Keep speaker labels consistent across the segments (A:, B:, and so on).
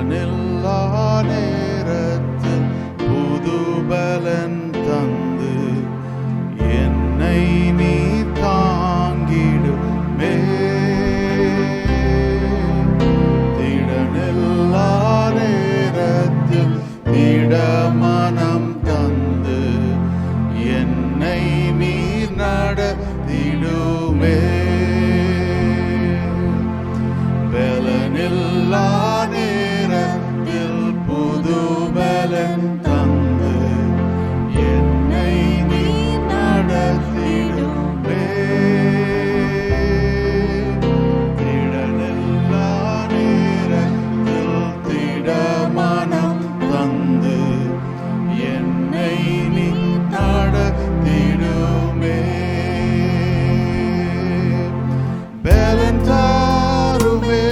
A: திடனில்லா நேரத்தில் புது பலன் தந்து என்னை நீ தாங்கிடுமே. திடனில்லா நேரத்தில் திடமனம் தந்து என்னை நீ நடத்திடுமே. பலனில்லா நேரத்தில் புது பலன் தந்து என்னை நீ நடத்திடுமே. திடனில்லா நேரத்தில் திடமனம் தந்து என்னை நீ நடத்திடுமே. பலன் தாருமே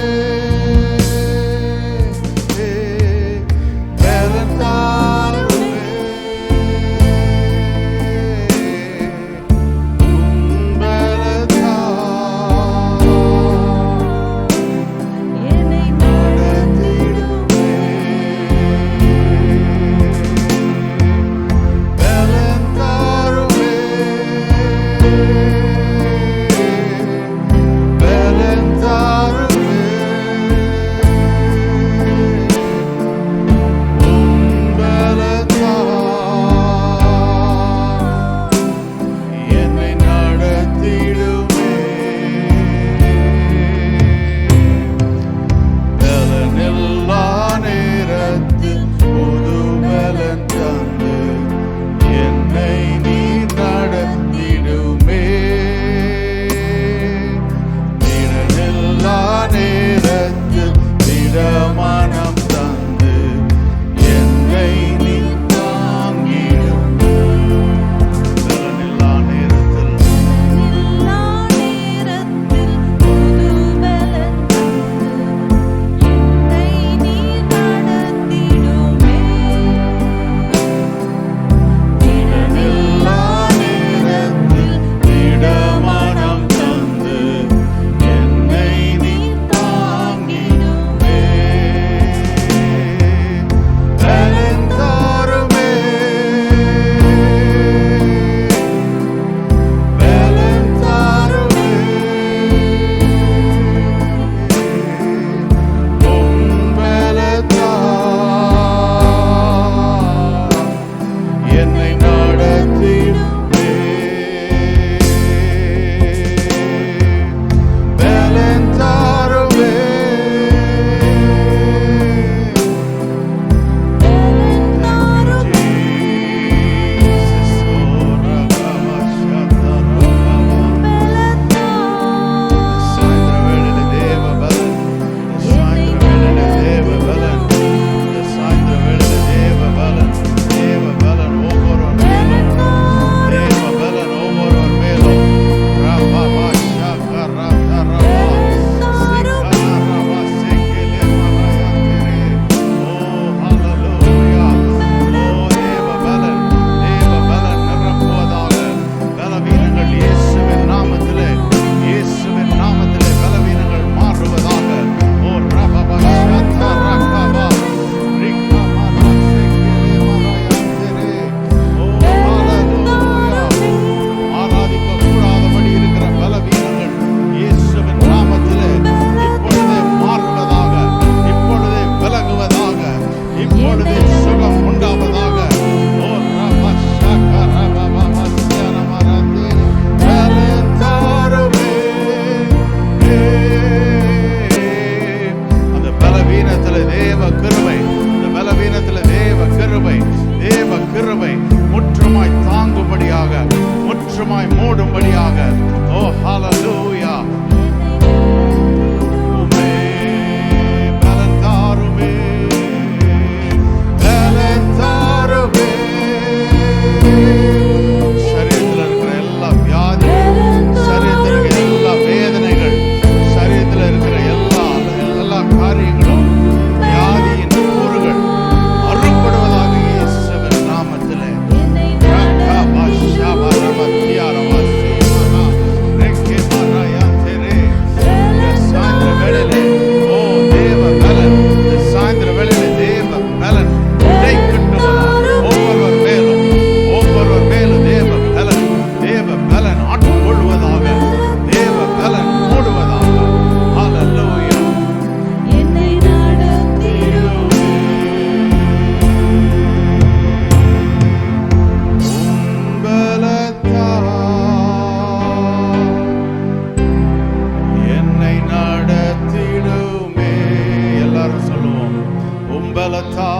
A: பலத்தா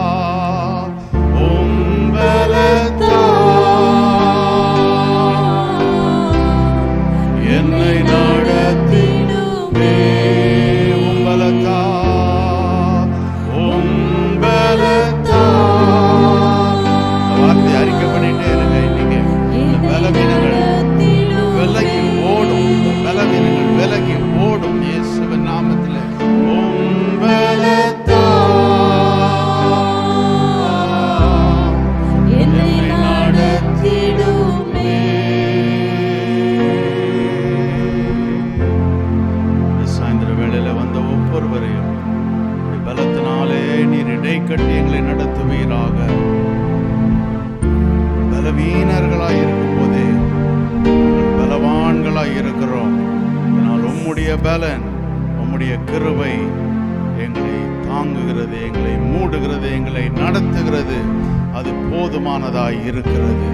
A: பலத்தா என்னை நடத்திடுமே. பலத்தா பலத்தா வார்த்தை அறிக்கை பண்ணிட்டே இருங்க. இன்னைக்கு இந்த பலவீனங்கள் விலகி ஓடும், இந்த பலவீனங்கள் விலகி ஓடும் இயேசுவின் நாமத்தில். பலத்தா என்னை நடத்திடுமே. சாயந்தர வேளையில வந்த ஒவ்வொருவரையும் பலத்தினாலே நீர் இடைக்கட்டி எங்களை நடத்துவீராக. பலவீனர்களாய் இருக்கும் போதே பலவான்களாய் இருக்கிறோம். இதனால் உம்முடைய பலன், உம்முடைய கிருபை எங்களை தாங்குகிறது, எங்களை மூடுகிறது, எங்களை நடத்துகிறது. அது போதுமானதாய் இருக்கிறது.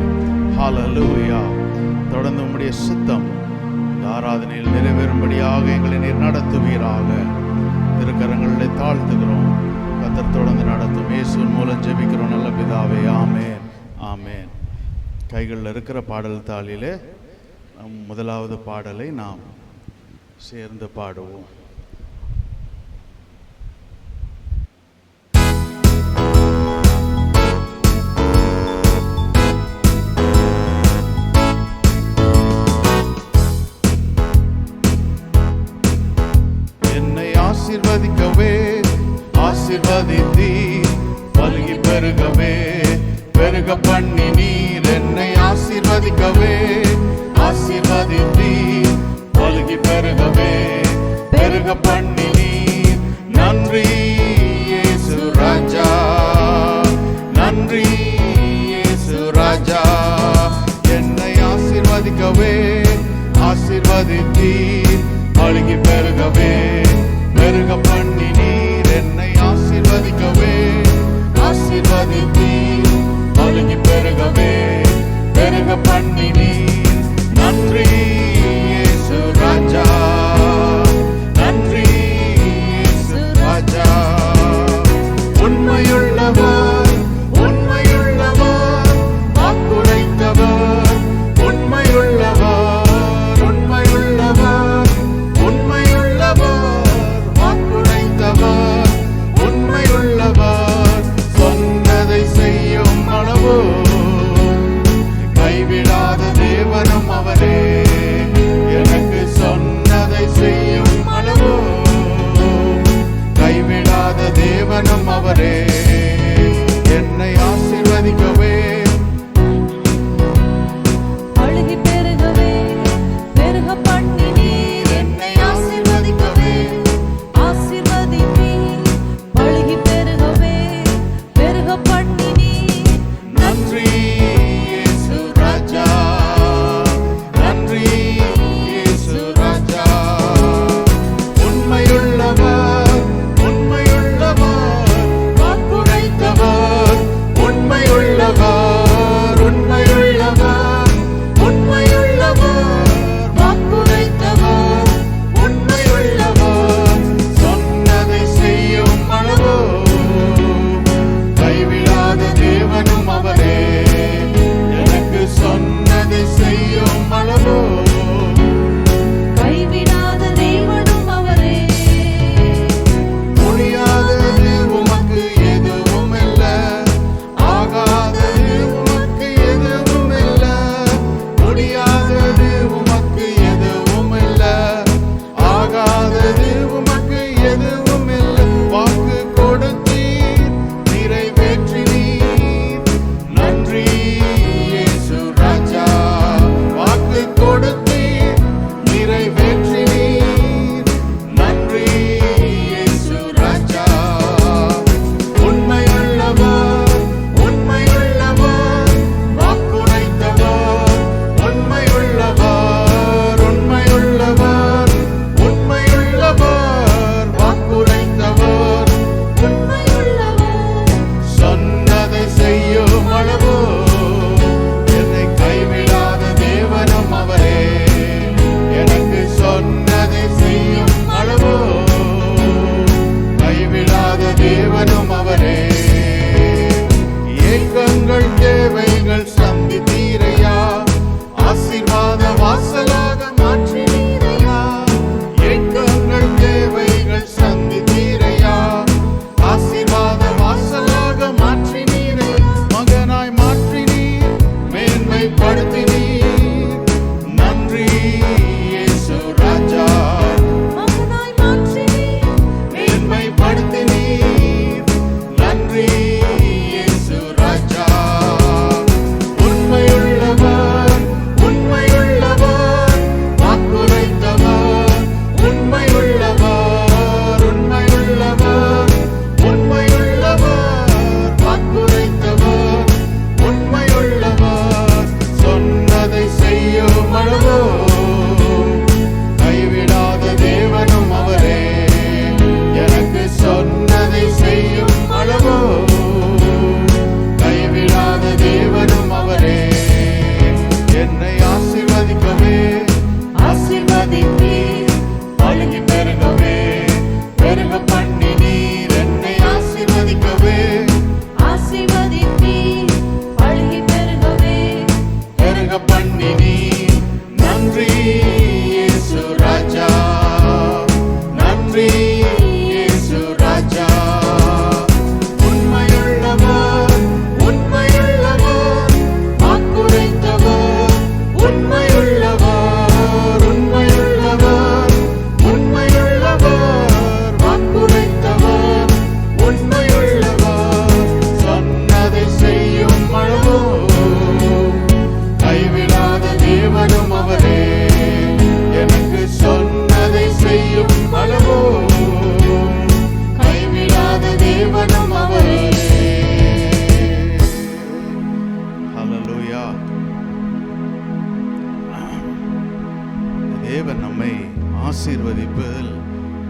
A: ஹல்லேலூயா. தொடர்ந்து உம்முடைய சித்தம் இந்த ஆராதனையில் நிறைவேறும்படியாக எங்களை நீர் நடத்துவீராக. திருக்கரங்களில் தாழ்த்துகிறோம். கர்த்தர் தொடர்ந்து நடத்தும். இயேசுவின் மூலம் ஜெபிக்கிறோம் நல்ல பிதாவே. ஆமென், ஆமென். கைகளில் இருக்கிற பாடல் தாளிலே முதலாவது பாடலை நாம் சேர்ந்து பாடுவோம். என்னை ஆசீர்வதிக்கவே ஆசீர்வதித்தீர், பலுகி பெருகவே பெருக பண்ணி நீர். என்னை ஆசீர்வதிக்கவே ஆசீர்வதித்தீர், பலுகி பெருகவே பெருக பண்ணி நீர். நன்றி இயேசு ராஜா, நன்றி இயேசு ராஜா. என்னை ஆசீர்வதிக்கவே ஆசீர்வதித்தீர், பலுகி பெருகவே பெருக பண்ணி நீர். என்னை ஆசீர்வதிக்கவே ஆசீர்வதித்தீர், பலுகி பெருகவே பெருக பண்ணி நீர். நன்றி இயேசு ராஜா, நன்றி இயேசு ராஜா. உண்மையுள்ளவர் உண்மையுள்ளவர், வாக்குரைத்தவர் உண்மையுள்ளவர் உண்மையுள்ளவர் உண்மையுள்ளவர், வாக்குரைத்தவர் உண்மையுள்ளவர். சொன்னதை செய்யும் அளவு கைவிடாத தேவ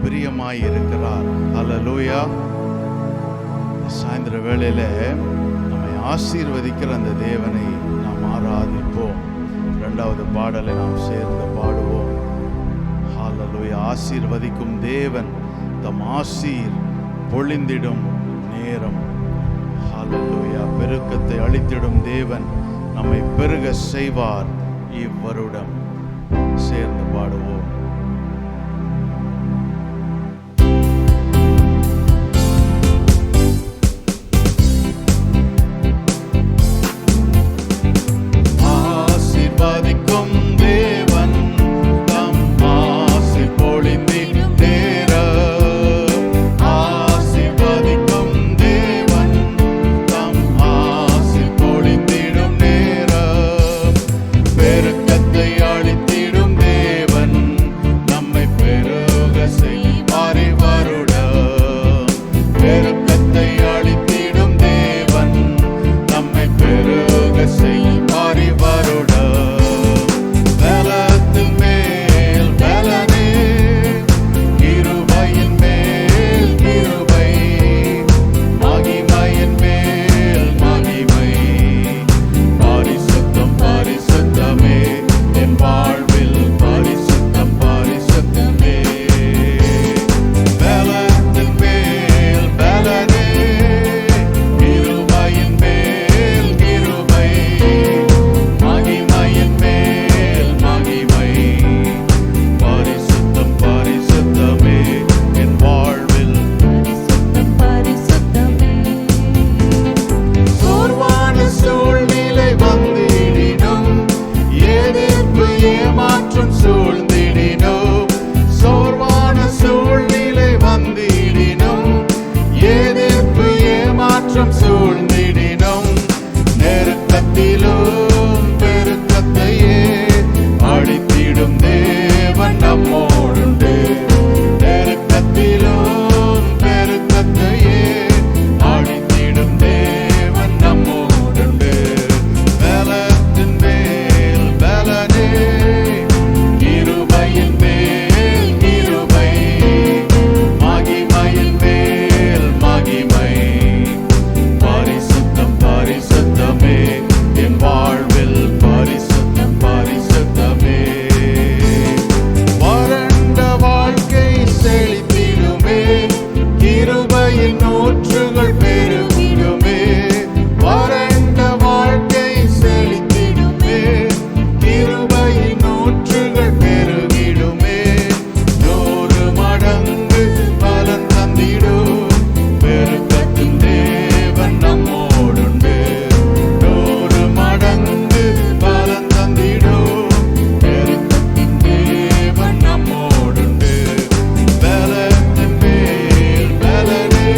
A: பிரியமாய் இருக்கிறார். அல்லேலூயா. சாயந்தர வேளையில நம்மை ஆசீர்வதிக்கிற அந்த தேவனை நாம் ஆராதிப்போம். இரண்டாவது பாடலை நாம் சேர்ந்து பாடுவோம். அல்லேலூயா. ஆசீர்வதிக்கும் தேவன் தம் ஆசீர் பொழிந்திடும் நேரம். அல்லேலூயா. பெருக்கத்தை அளித்திடும் தேவன் நம்மை பெருக செய்வார் இவ்வருடம். சேர்ந்து பாடுவோம். ஆசீர்வதிக்கும் தேவன் தம் ஆசீர் பொழிந்திடும் நேரம். ஆசீர்வதிக்கும் தேவன் தம் ஆசீர் பொழிந்திடும் நேரம். பெருக்கத்தை அளித்திடும் தேவன் நம்மை பெருக செய்வார் இவ்வருடம். பெருக்கத்தை அளித்திடும் தேவன் நம்மை பெருக செய்வார் இவ்வருடம். பலத்தின் மேல் பலனே, கிருபையின் மேல் கிருபை, மகிமையின் மேல் மகிமை. பரிசுத்தம் பரிசுத்தமே என் வாழ்வில், பரிசுத்தம் பரிசுத்தமே. பலத்தின் மேல் பலனே, கிருபையின் மேல் கிருபை, மகிமையின் மேல் மகிமை. பரிசுத்தம் பரிசுத்தமே என் வாழ்வில். சோர்வான சூழ்நிலை வந்திடினும், எதிர்ப்பு ஏமாற்றம் சூழ்ந்திடினும். சோர்வான சூழ்நிலை வந்திடினும், எதிர்ப்பு ஏமாற்றம் சூழ்ந்திடினும். நெருக்கத்திலும் பெருக்கத்தையே அளித்திடும் தேவன் நம்மோடுண்டு. நெருக்கத்திலும் பெருக்கத்தையே அளித்திடும் தேவன் நம்மோடுண்டு. பலத்தின் மேல் பலனே, கிருபையின் மேல் கிருபை, மகிமையின் மேல் மகிமை. பரிசுத்தம் பரிசுத்தமே என் வாழ்வில், பரிசுத்தம் பரிசுத்தமே. வறண்ட வாழ்க்கை செழித்திடுமே, கிருபையின் ஊற்றுகள் பெருகிடுமே. வறண்ட வாழ்க்கை செழித்திடுமே, கிருபையின் ஊற்றுகள் பெருகிடுமே. 100 மடங்கு பலன் தந்திடும் பெருக்கத்தின் தேவன் நம்மோடுண்டு. 100 மடங்கு பலன் தந்திடும் பெருக்கத்தின் தேவன் நம்மோடுண்டு. பலத்தின் மேல் பலனே,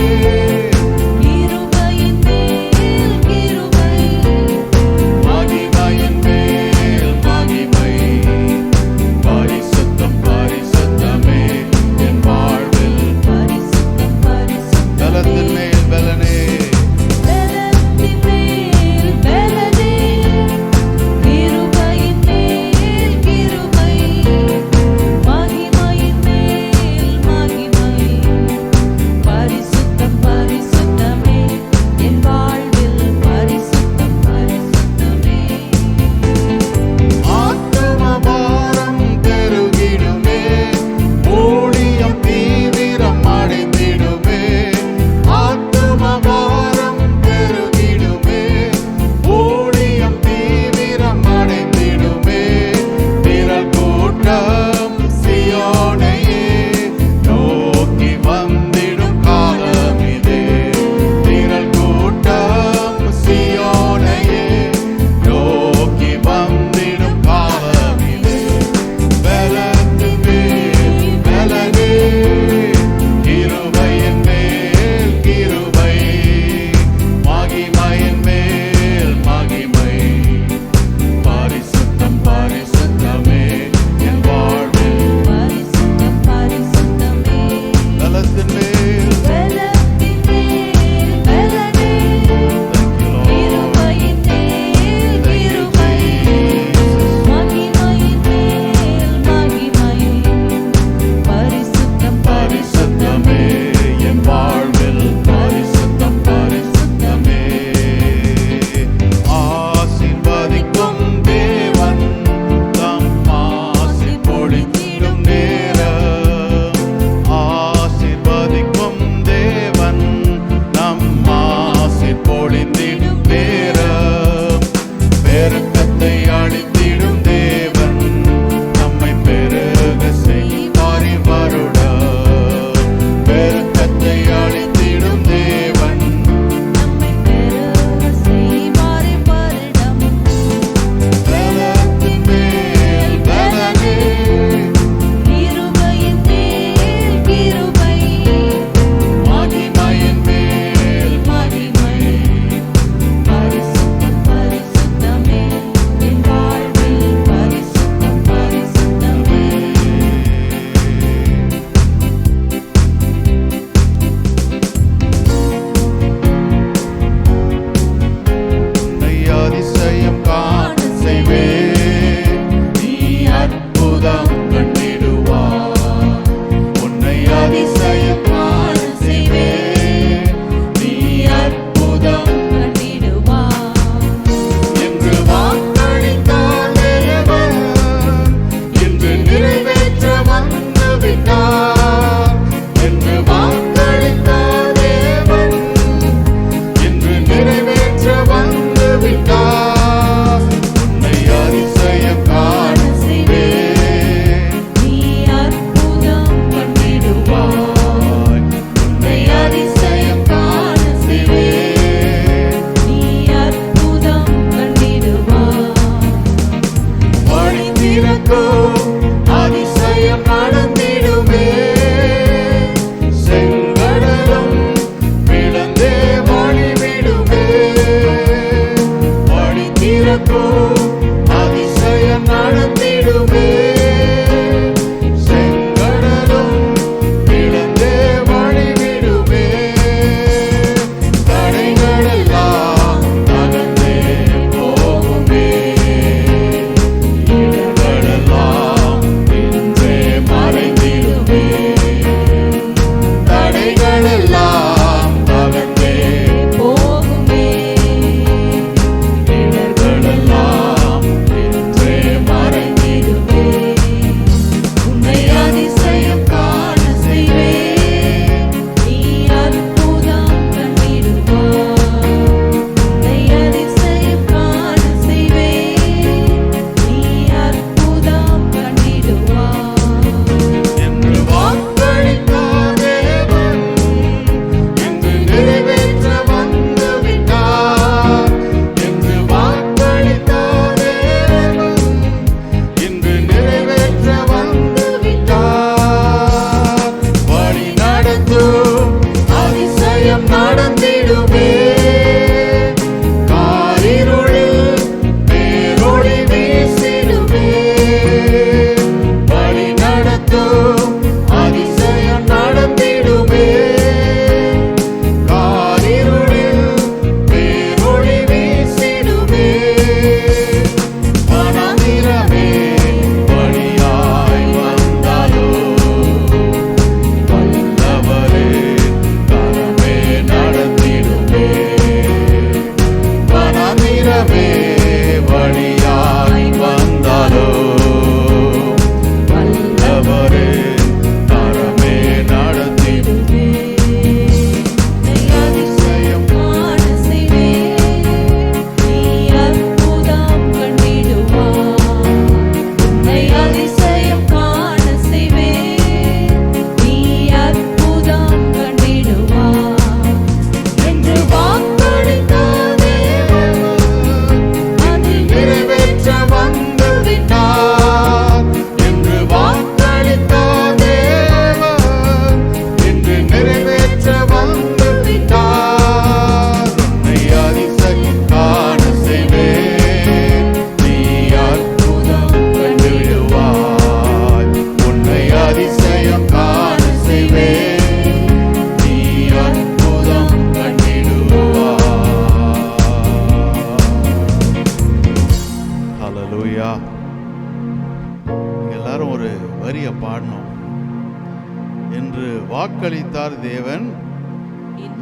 A: வாக்களித்தார் தேவன்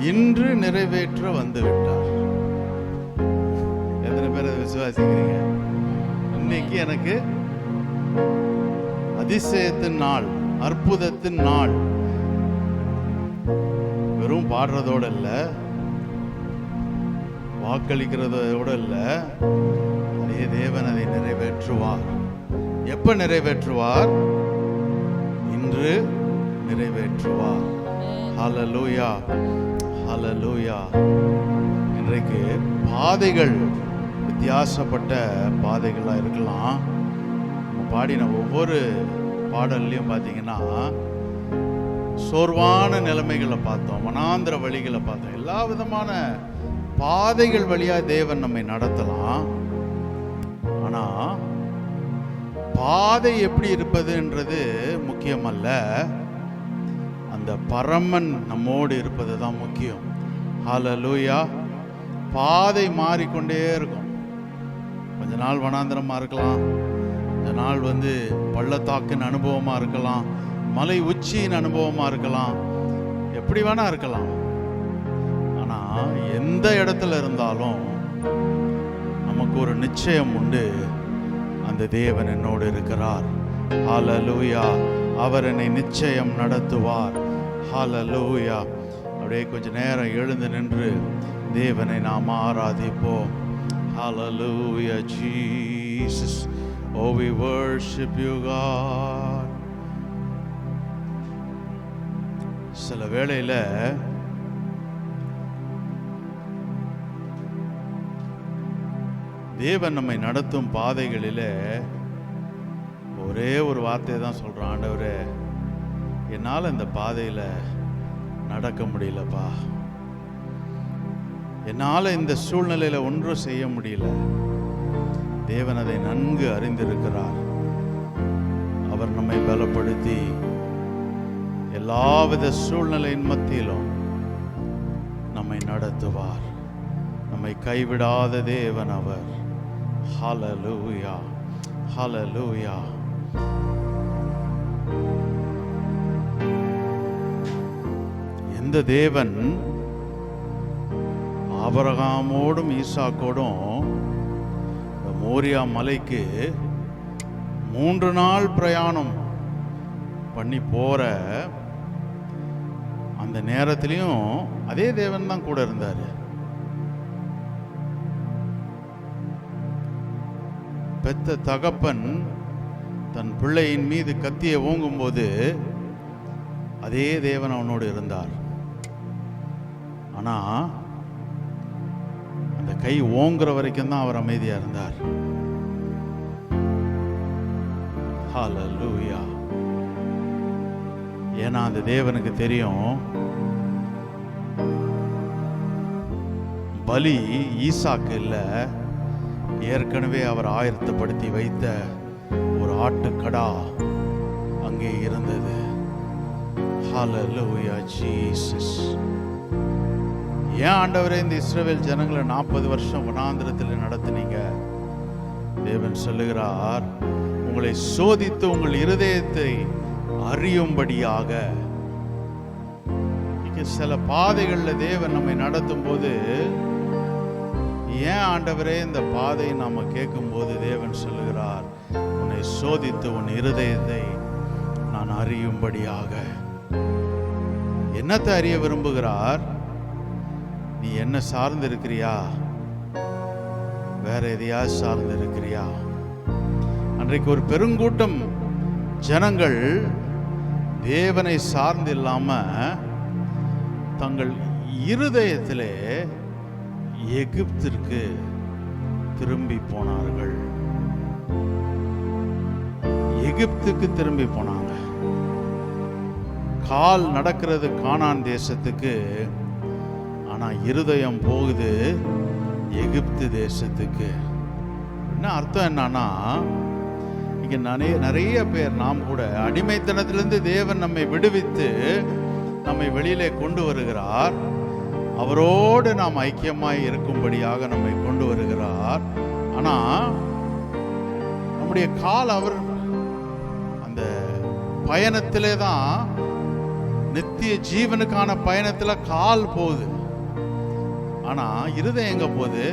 A: இன்று நிறைவேற்ற வந்து விட்டார். எத்தனை பேர் அதை விசுவாசிக்கிறீங்க? இன்னைக்கு எனக்கு அதிசயத்தின் நாள், அற்புதத்தின் நாள். வெறும் பாடுறதோட இல்ல, வாக்களிக்கிறதோட இல்ல, அதே தேவன் அதை நிறைவேற்றுவார். எப்ப நிறைவேற்றுவார்? இன்று நிறைவேற்றுவார். ஹல்லேலூயா, ஹல்லேலூயா. இன்றைக்கு பாதைகள் வித்தியாசப்பட்ட பாதைகளாக இருக்கலாம். பாடின ஒவ்வொரு பாடல்லையும் பார்த்தீங்கன்னா சோர்வான நிலைமைகளை பார்த்தோம், வனாந்திர வழிகளை பார்த்தோம். எல்லா விதமான பாதைகள் வழியாக தேவன் நம்மை நடத்தலாம். ஆனால் பாதை எப்படி இருப்பதுன்றது முக்கியமல்ல, அந்த பரமன் நம்மோடு இருப்பது தான் முக்கியம். ஹல்லேலூயா. பாதை மாறிக்கொண்டே இருக்கும். கொஞ்ச நாள் வனாந்திரமாக இருக்கலாம், கொஞ்ச நாள் பள்ளத்தாக்கின் அனுபவமாக இருக்கலாம், மலை உச்சியின் அனுபவமாக இருக்கலாம், எப்படி வேணா இருக்கலாம். ஆனால் எந்த இடத்துல இருந்தாலும் நமக்கு ஒரு நிச்சயம் உண்டு, அந்த தேவன் என்னோடு இருக்கிறார். ஹல்லேலூயா. அவர் என்னை நிச்சயம் நடத்துவார். ஹல்லேலூயா. அப்படியே கொஞ்ச நேரம் எழுந்து நின்று தேவனை நாம் ஆராதிப்போம். Hallelujah, Jesus. Oh, we worship you, God. சில வேளையில் தேவன் நம்மை நடத்தும் பாதைகளில் ஒரே ஒரு வார்த்தை தான் சொல்கிறான், ஆண்டவரே என்னால் இந்த பாதையில் நடக்க முடியலப்பா, என்னால் இந்த சூழ்நிலையில் ஒன்றும் செய்ய முடியல. தேவன் அதை நன்கு அறிந்திருக்கிறார். அவர் நம்மை பலப்படுத்தி எல்லாவித சூழ்நிலையின் மத்தியிலும் நம்மை நடத்துவார். நம்மை கைவிடாத தேவன் அவர். ஹல்லேலூயா, ஹல்லேலூயா. எந்த தேவன் ஆபிரகாமோடும் ஈசாக்கோடும் மோரியா மலைக்கு 3 நாள் பிரயாணம் பண்ணி போற அந்த நேரத்திலையும் அதே தேவன் தான் கூட இருந்தார். பெத்த தகப்பன் தன் பிள்ளையின் மீது கத்தியை ஓங்கும்போது அதே தேவன் அவனோடு இருந்தார். ஆனா அந்த கை ஓங்குற வரைக்கும் தான் அவர் அமைதியா இருந்தார். ஹல்லேலூயா. ஏன்னா அந்த தேவனுக்கு தெரியும், பலி ஈசாக்கு இல்ல, ஏற்கனவே அவர் ஆயத்தப்படுத்தி வைத்த ஒரு ஆட்டுக்கடா அங்கே இருந்தது. ஹல்லேலூயா, ஜீசஸ். ஏன் ஆண்டவரே இந்த இஸ்ரவேல் ஜனங்களை 40 வருஷம் வனாந்திரத்தில் நடத்தினீங்க? தேவன் சொல்லுகிறார், உங்களை சோதித்து உங்கள் இருதயத்தை அறியும்படியாக. சில பாதைகளில் தேவன் நம்மை நடத்தும் போது, ஏன் ஆண்டவரே இந்த பாதையை நாம கேட்கும் போது தேவன் சொல்லுகிறார், உன்னை சோதித்து உன் இருதயத்தை நான் அறியும்படியாக. என்னத்தை அறிய விரும்புகிறார்? நீ என்ன சார்ந்து இருக்கிறியா, வேற எதையாவது சார்ந்து இருக்கிறியா? அன்றைக்கு ஒரு பெருங்கூட்டம் ஜனங்கள் தேவனை சார்ந்து இல்லாம தங்கள் இருதயத்திலே எகிப்திற்கு திரும்பி போனார்கள். எகிப்துக்கு திரும்பி போனாங்க. கால் நடக்கிறது கானான் தேசத்துக்கு, ஆனா இருதயம் போகுது எகிப்து தேசத்துக்கு. என்ன அர்த்தம்? என்னன்னா, இங்க நிறைய பேர், நாம் கூட அடிமைத்தனத்திலிருந்து தேவன் நம்மை விடுவித்து நம்மை வெளியிலே கொண்டு வருகிறார். அவரோடு நாம் ஐக்கியமாய் இருக்கும்படியாக நம்மை கொண்டு வருகிறார். ஆனா நம்முடைய கால் அவர் அந்த பயணத்திலே தான் நித்திய ஜீவனுக்கான பயணத்துல கால் போகுது. ஆனா இருதயம் எங்க போகுது?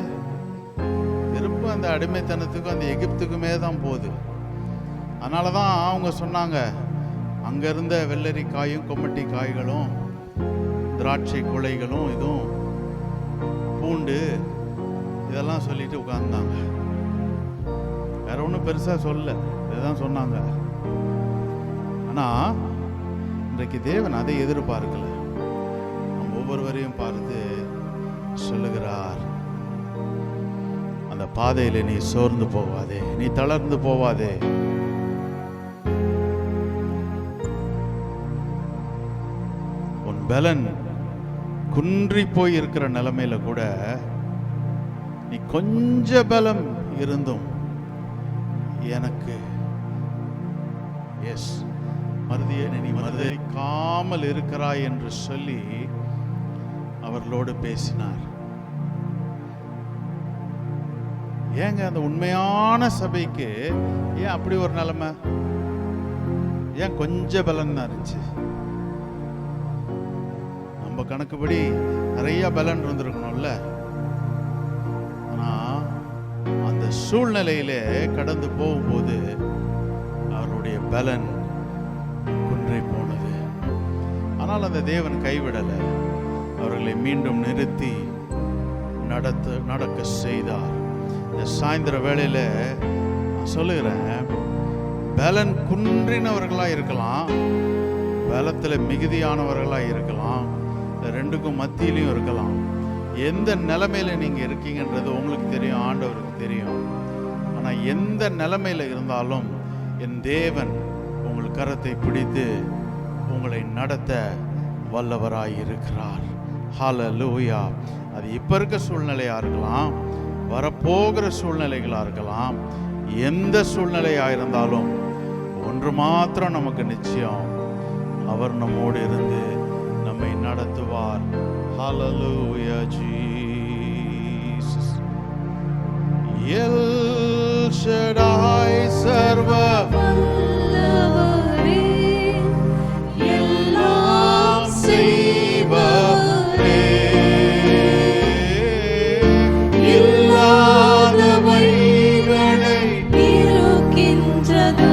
A: திரும்ப அந்த அடிமைத்தனத்துக்கும் அந்த எகிப்துக்குமே தான் போகுது. அதனாலதான் அவங்க சொன்னாங்க, அங்க இருந்த வெள்ளரிக்காயும் கொம்மட்டி காய்களும் திராட்சை குலைகளும் இதுவும் பூண்டு இதெல்லாம் சொல்லிட்டு உட்கார்ந்தாங்க. வேற ஒன்றும் பெருசா சொல்ல, இதுதான் சொன்னாங்க. ஆனா இன்றைக்கு தேவன் அதை எதிர்பார்க்கல. நம்ம ஒவ்வொருவரையும் பார்த்து சொல்லுகிறார், அந்த பாதையில நீ சோர்ந்து போவாதே, நீ தளர்ந்து போவாதே. உன் பலன் குன்றி போய் இருக்கிற நிலைமையில கூட நீ கொஞ்ச பலம் இருந்தும் எனக்கு எஸ் மருதியே நீ மறுதலிக்காமல் இருக்கிறாய் என்று சொல்லி அவர்களோடு பேசினார். ஏங்க அந்த உண்மையான சபைக்கு ஏன் அப்படி ஒரு நிலைமை? ஏன் கொஞ்ச பலன் தான் இருந்துச்சு? நம்ம கணக்குப்படி நிறைய பலன் இருந்திருக்கணும்ல. ஆனா அந்த சூழ்நிலையிலே கடந்து போகும்போது அவருடைய பலன் குன்றி போனது. ஆனால் அந்த தேவன் கைவிடலை, அவர்களை மீண்டும் நிறுத்தி நடக்க செய்தார். இந்த சாயந்தர வேளையில சொல்லுகிறேன், பலன் குன்றினவர்களா இருக்கலாம், பலத்துல மிகுதியானவர்களா இருக்கலாம், ரெண்டுக்கும் மத்தியிலையும் இருக்கலாம். எந்த நிலைமையில நீங்க இருக்கீங்கன்றது உங்களுக்கு தெரியும், ஆண்டவருக்கு தெரியும். ஆனா எந்த நிலைமையில இருந்தாலும் என் தேவன் உங்கள் கரத்தை பிடித்து உங்களை நடத்த வல்லவராய் இருக்கிறார். ஹல்லேலூயா. அது இப்ப இருக்க சூழ்நிலையா இருக்கலாம், வரப்போகிற சூழ்நிலைகளா இருக்கலாம். எந்த சூழ்நிலையா இருந்தாலும் ஒன்று மாத்திரம் நமக்கு நிச்சயம், அவர் நம்மோடு இருந்து நம்மை நடத்துவார். ஹல்லேலூயா ஜீசஸ். எல் ஷடாய் சர்வ வல்லவரே, எல்லாம் செய்பவரே, இல்லாதவைகளை இருக்கின்றதாய்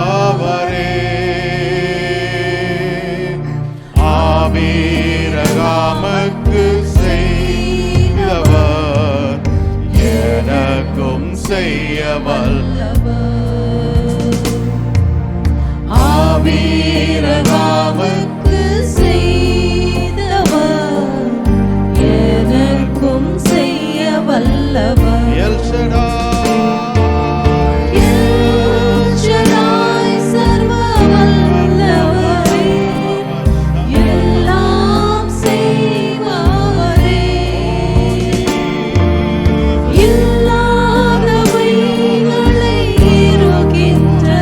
A: வரவழைப்பவரே, ஆபிரகாமுக்கு செய்தவர் எனக்கும் செய்ய வல்லவர். ஆபிரகாமுக்கு செய்தவர் எனக்கும் செய்ய வல்லவர். எல் ஷடாய்
B: இல்லாதவைகளை இருக்கின்றதாய்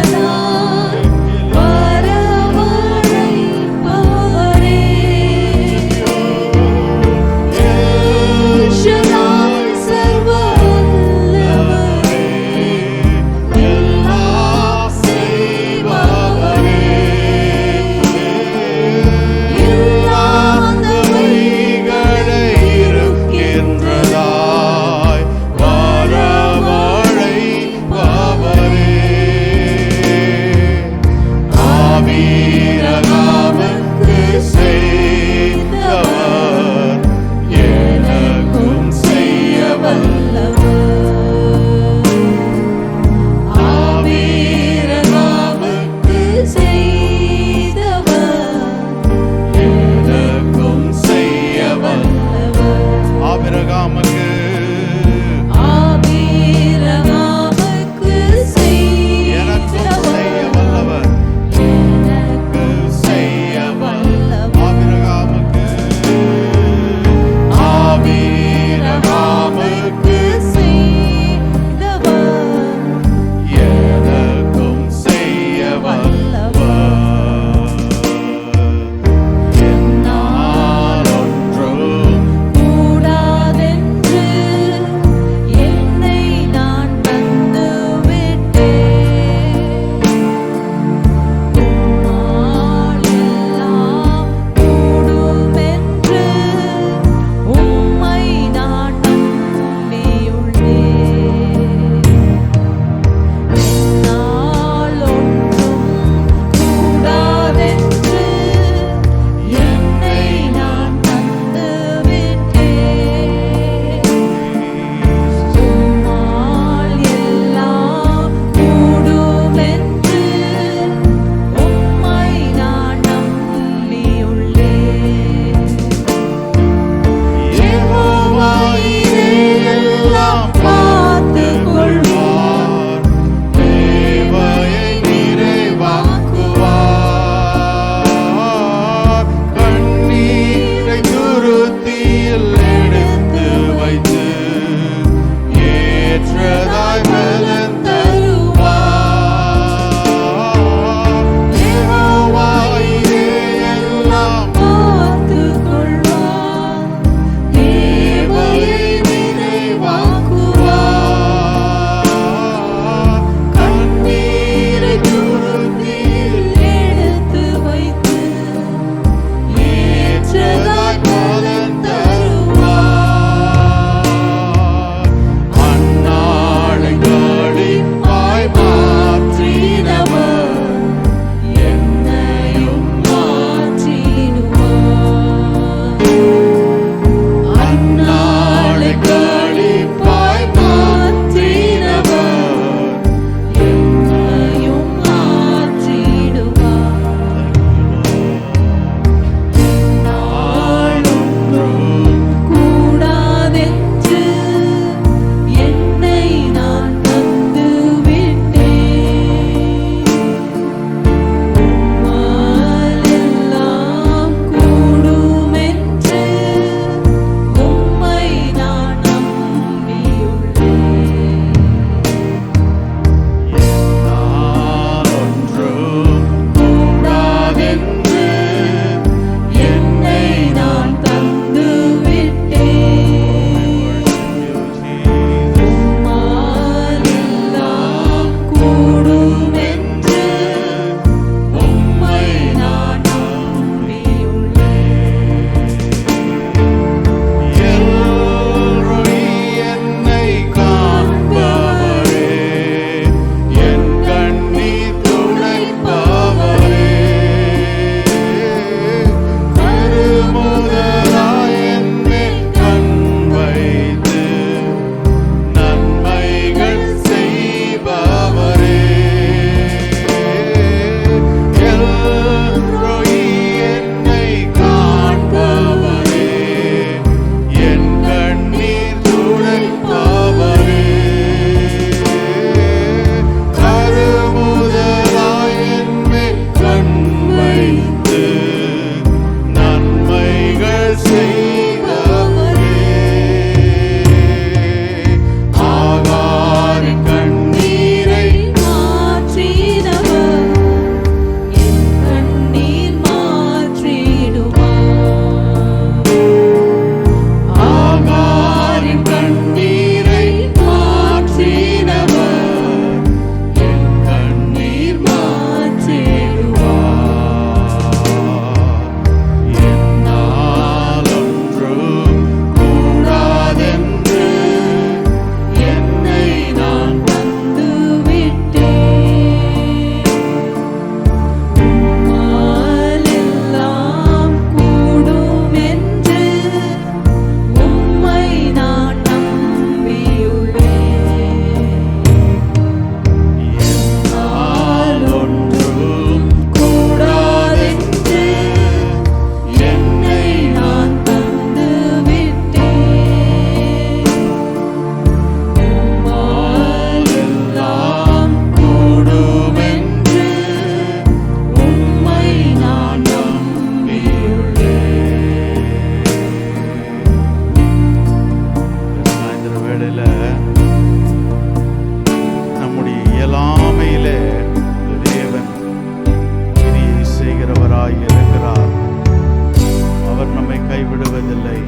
A: கைவிடுவதில்லை.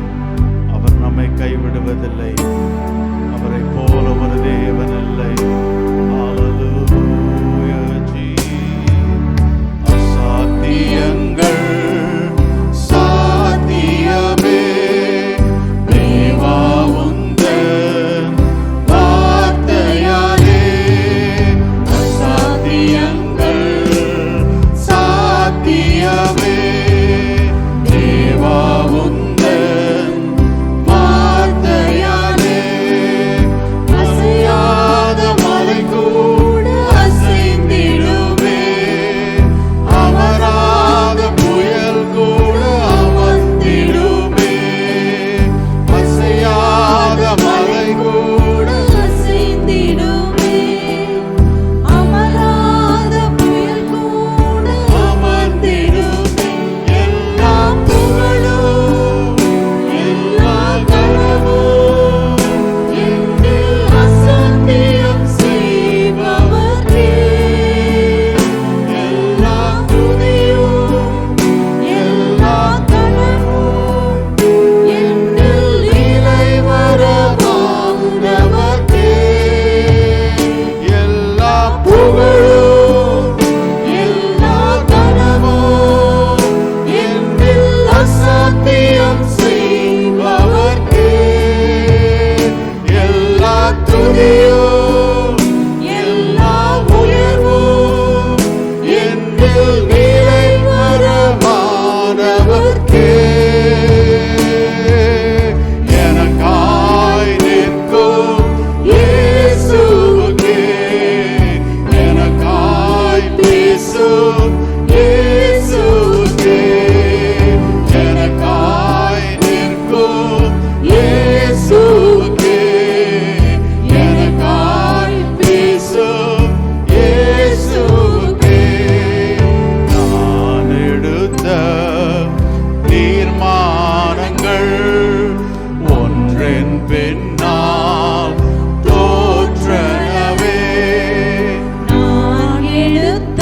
A: அவர் நம்மை கைவிடுவதில்லை. அவரை போல ஒரு தேவன் இல்லை. ஹல்லேலூயா ஜீசஸ். அசாத்தியங்கள் சாத்தியமே தேவா உந்தன் வார்த்தையாலே. அசாத்தியங்கள் சாத்தியமே தேவா உந்தன் வார்த்தையாலே. அசையாத மலை கூட அசைந்திடுமே. அமராத புயல் கூட அமர்ந்திடுமே. அசையாத மலை கூட
B: அசைந்திடுமே. அமராத புயல் கூட
A: அமர்ந்திடுமே. எல்லா புகழும் எல்லா கனவும்
B: என்னில் அசாத்தியம் செய்பவரே.
A: எல்லா துதியும்
B: எல்லா கனவும் என்னில்
A: இறைவரமானவர்க்கே. எல்லா புகழும் எல்லா கனவும் என்னில் அசாத்தியம் செய்பவர்க்கே. எல்லா துதியும் எல்லா உயர்வும் என்னில் நிறைவரமானவர்க்கே. எனக்காய் நிற்கும் இயேசுவுக்கே. எனக்காய் பேசும் இயேசுவுக்கே. எனக்காய் நிற்கும் இயேசுவுக்கே. எனக்காய் பேசும் இயேசுவுக்கே. நான் எடுத்த தீர்மானங்கள் ஒன்றன் பின்னால் தோற்றனவே.
B: நான் எடுத்த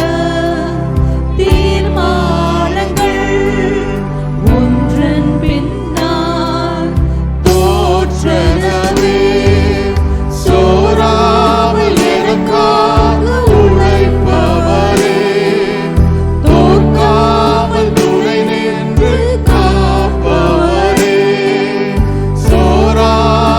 B: தீர்மானங்கள் ஒன்றன் பின்னால்
A: தோற்றனவே. சோராமல் எனக்காக உழைப்பவரே. தோற்காமல் துணை நின்று காப்பவரே. சோராமல்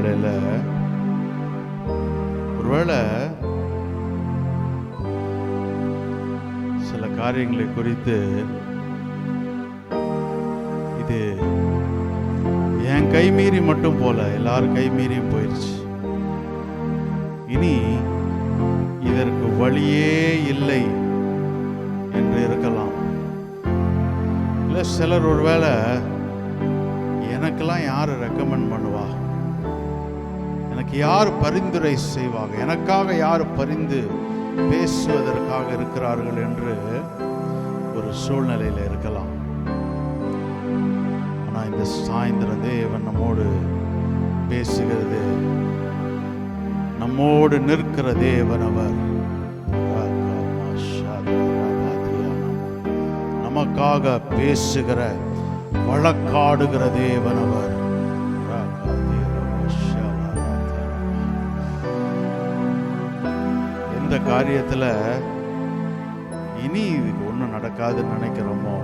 A: வேளையில ஒருவேளை சில காரியங்களை குறித்து இது என் கை மீறி மட்டும் போல, எல்லாரும் கை மீறியும் போயிடுச்சு, இனி இதற்கு வழியே இல்லை என்று இருக்கலாம். இல்லை சிலர் ஒருவேளை எனக்கெல்லாம் யார் ரெக்கமெண்ட் பண்ணுவா, எனக்கு யார் பரிந்துரை செய்வாங்க, எனக்காக யார் பரிந்து பேசுவதற்காக இருக்கிறார்கள் என்று ஒரு சூழ்நிலையில் இருக்கலாம். ஆனால் இந்த சாயந்தரம் தேவன் நம்மோடு பேசுகிறது, நம்மோடு நிற்கிற தேவன் அவர். நமக்காக பேசுகிற வழக்காடுகிற தேவன் அவர். எந்த காரியத்தில் இனி இதுக்கு ஒன்றும் நடக்காதுன்னு நினைக்கிறோமோ,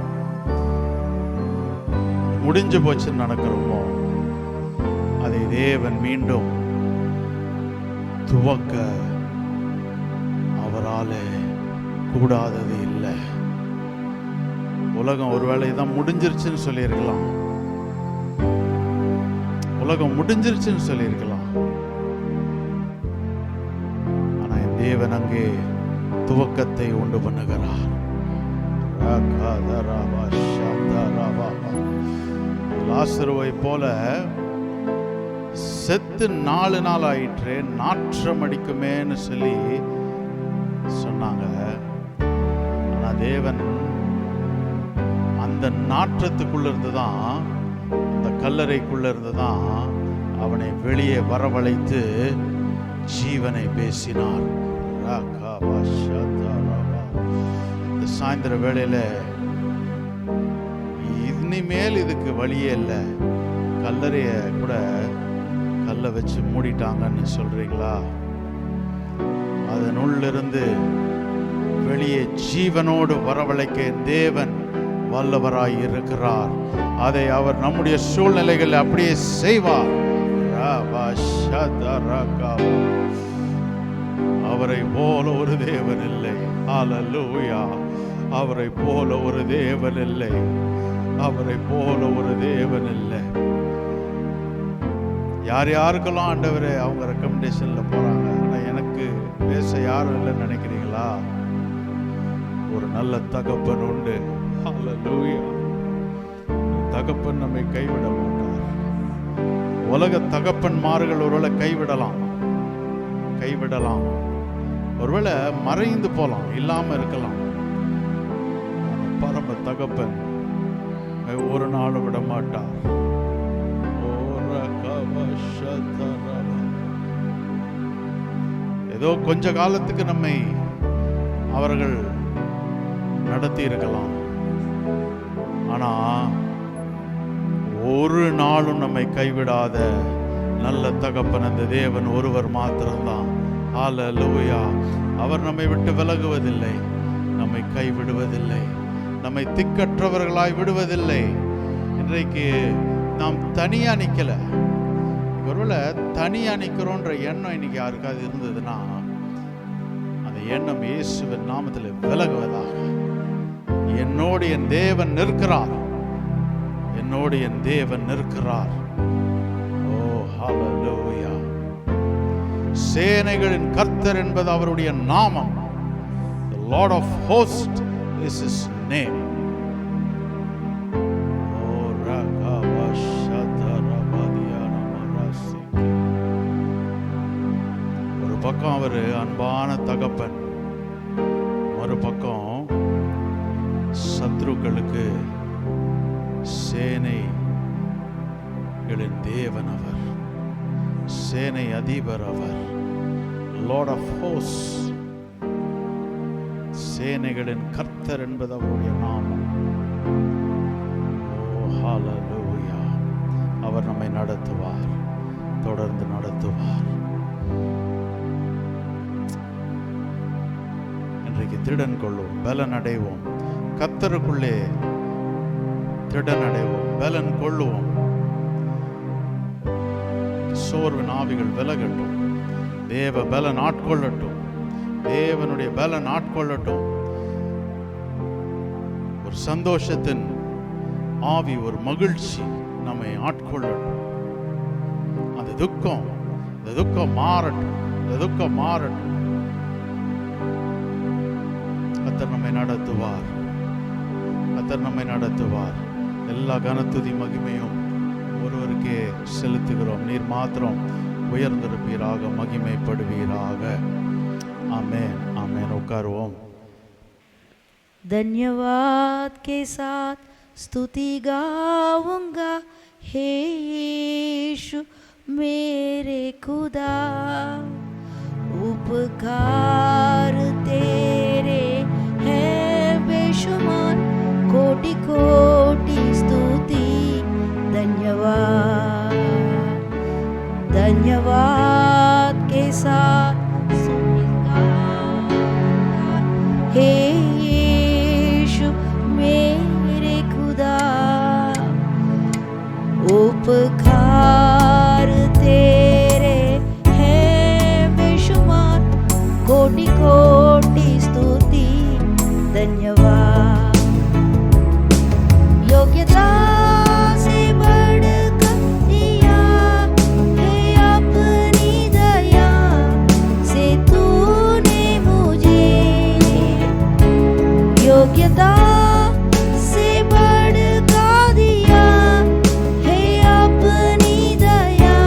A: முடிஞ்சு போச்சுன்னு நினைக்கிறோமோ, அதை தேவன் மீண்டும் துவக்க அவரால் கூடாதது இல்லை. உலகம் ஒருவேளை தான் முடிஞ்சிருச்சுன்னு சொல்லியிருக்கலாம், உலகம் முடிஞ்சிருச்சுன்னு சொல்லியிருக்கலாம். ஆனா என் தேவன் அங்கே துவக்கத்தை உண்டு பண்ணுகிறார். லாசருவை போல செத்து 4 நாள் ஆயிற்று, நாற்றம் அடிக்குமேன்னு சொல்லி சொன்னாங்க. ஆனா தேவன் அந்த நாற்றத்துக்குள்ள இருந்துதான், அந்த கல்லறைக்குள்ள இருந்துதான் அவனை வெளியே வரவழைத்து ஜீவனை பேசினார். இந்த சாயந்தர வேளையில இனிமேல் இதுக்கு வழியே இல்லை, கல்லறைய கூட கல்லை வச்சு மூடிட்டாங்கன்னு சொல்றீங்களா? அதனுள்ளிருந்து வெளியே ஜீவனோடு வரவழைக்க தேவன் வல்லவராய் இருக்கிறார். அதை அவர் நம்முடைய சூழ்நிலைகள் அப்படியே செய்வார். அவரை போல ஒரு தேவன் இல்லை. ஹல்லேலூயா. அவரை போல ஒரு தேவன் இல்லை. அவரை போல ஒரு தேவன் இல்லை. யார் யாருக்கெல்லாம் ஆண்டவரே அவங்க ரெக்கமெண்டேஷன்ல போறாங்க, ஆனா எனக்கு பேச யாரும் இல்லைன்னு நினைக்கிறீங்களா? ஒரு நல்ல தகப்பன் உண்டு. ஹல்லேலூயா. தகப்பன் நம்மை கைவிட மாட்டார். உலக தகப்பன்மார்கள் ஒருவேளை கைவிடலாம், ஒருவேளை மறைந்து போலாம், இல்லாம இருக்கலாம். பரம தகப்பன் ஒரு நாளும் விட மாட்டார். ஏதோ கொஞ்ச காலத்துக்கு நம்மை அவர்கள் நடத்தி இருக்கலாம், ஆனா ஒரு நாளும் நம்மை கைவிடாத நல்ல தகப்பன் அந்த தேவன் ஒருவர் மாத்திரம்தான். ஹல்லேலூயா. அவர் நம்மை விட்டு விலகுவதில்லை, நம்மை கைவிடுவதில்லை, நம்மை திக்கற்றவர்களாய் விடுவதில்லை. இன்றைக்கு நாம் தனியா நிக்கல. ஒருவேளை தனியா நிக்கிறோன்ற எண்ணம் இன்னைக்கு யாருக்காவது இருந்ததுன்னா, அந்த எண்ணம் இயேசுவின் நாமத்தில் விலகுவதாக. என்னோடு என் தேவன் நிற்கிறார், என்னோடு என் தேவன் நிற்கிறார். ஓ ஹல்லேலூயா. சேனைகளின் கர்த்தர் என்பது அவருடைய நாமம். The Lord of hosts is his name. ஒரு பக்கம் அவரு அன்பான தகப்பன், மறுபக்கம் சத்ருக்களுக்கு சேனைகளின் தேவன் அவர், சேனை அதிபர் அவர். லார்ட் ஆஃப் ஹோஸ்ட்ஸ், சேனைகளின் கர்த்தர் என்பது அவருடைய நாமம். ஓ ஹல்லேலூயா. அவர் நம்மை நடத்துவார், தொடர்ந்து நடத்துவார். இன்றைக்கு திடன் கொள்வோம், பலன் அடைவோம். கர்த்தருக்குள்ளே திடன் அடைவோம், பலன் கொள்ளுவோம். சோர்வின் ஆவிகள் விலகட்டும். தேவ பலன் ஆட்கொள்ளட்டும். தேவனுடைய பலன் ஆட்கொள்ளட்டும். ஒரு சந்தோஷத்தின் ஆவி, ஒரு மகிழ்ச்சி நம்மை ஆட்கொள்ளட்டும். அந்த துக்கம் மாறட்டும். அந்த துக்கம் மாறட்டும். கர்த்தர் நம்மை நடத்துவார். கர்த்தர் நம்மை நடத்துவார். எல்லா கனத்துதி மகிமையும் ஒருவருக்கே செலுத்துகிறோம். நீர் மாத்திரம் உயர்ந்திருப்பீராக, மகிமைப்படுவீராக. ஆமென், ஆமென். உட்காருவோம்.
B: धन्यवाद के साथ स्तुति गाऊंगा, हे यीशु मेरे खुदा। उपकार तेरे हैं बेशुमार, कोटि कोटि स्तुति धन्यवाद। धन्यवाद के साथ स्तुति गाऊंगा, हे यीशु मेरे खुदा। उपकार तेरे हैं बेशुमार, कोटि कोटि स्तुति धन्यवाद। योग्यता से बढ़कर दिया है अपनी दया से तूने मुझे। योग्यता से बढ़कर दिया है अपनी दया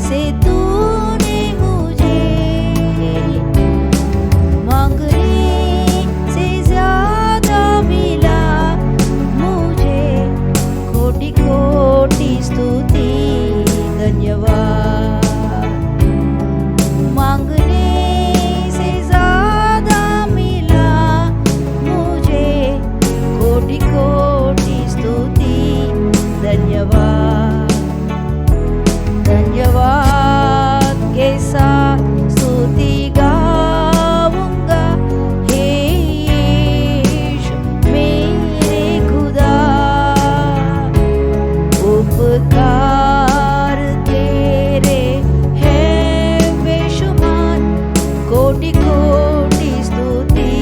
B: से तूने मुझे। मांगने से ज्यादा मिला मुझे, कोटि कोटि स्तुति धन्यवाद। मांगने से ज्यादा मिला मुझे, कोटि कोटि स्तुति धन्यवाद। धन्यवाद के साथ स्तुति गाऊंगा, हे यीशु मेरे खुदा। उपकार तेरे हैं बेशुमार, कोटि कोटि स्तुति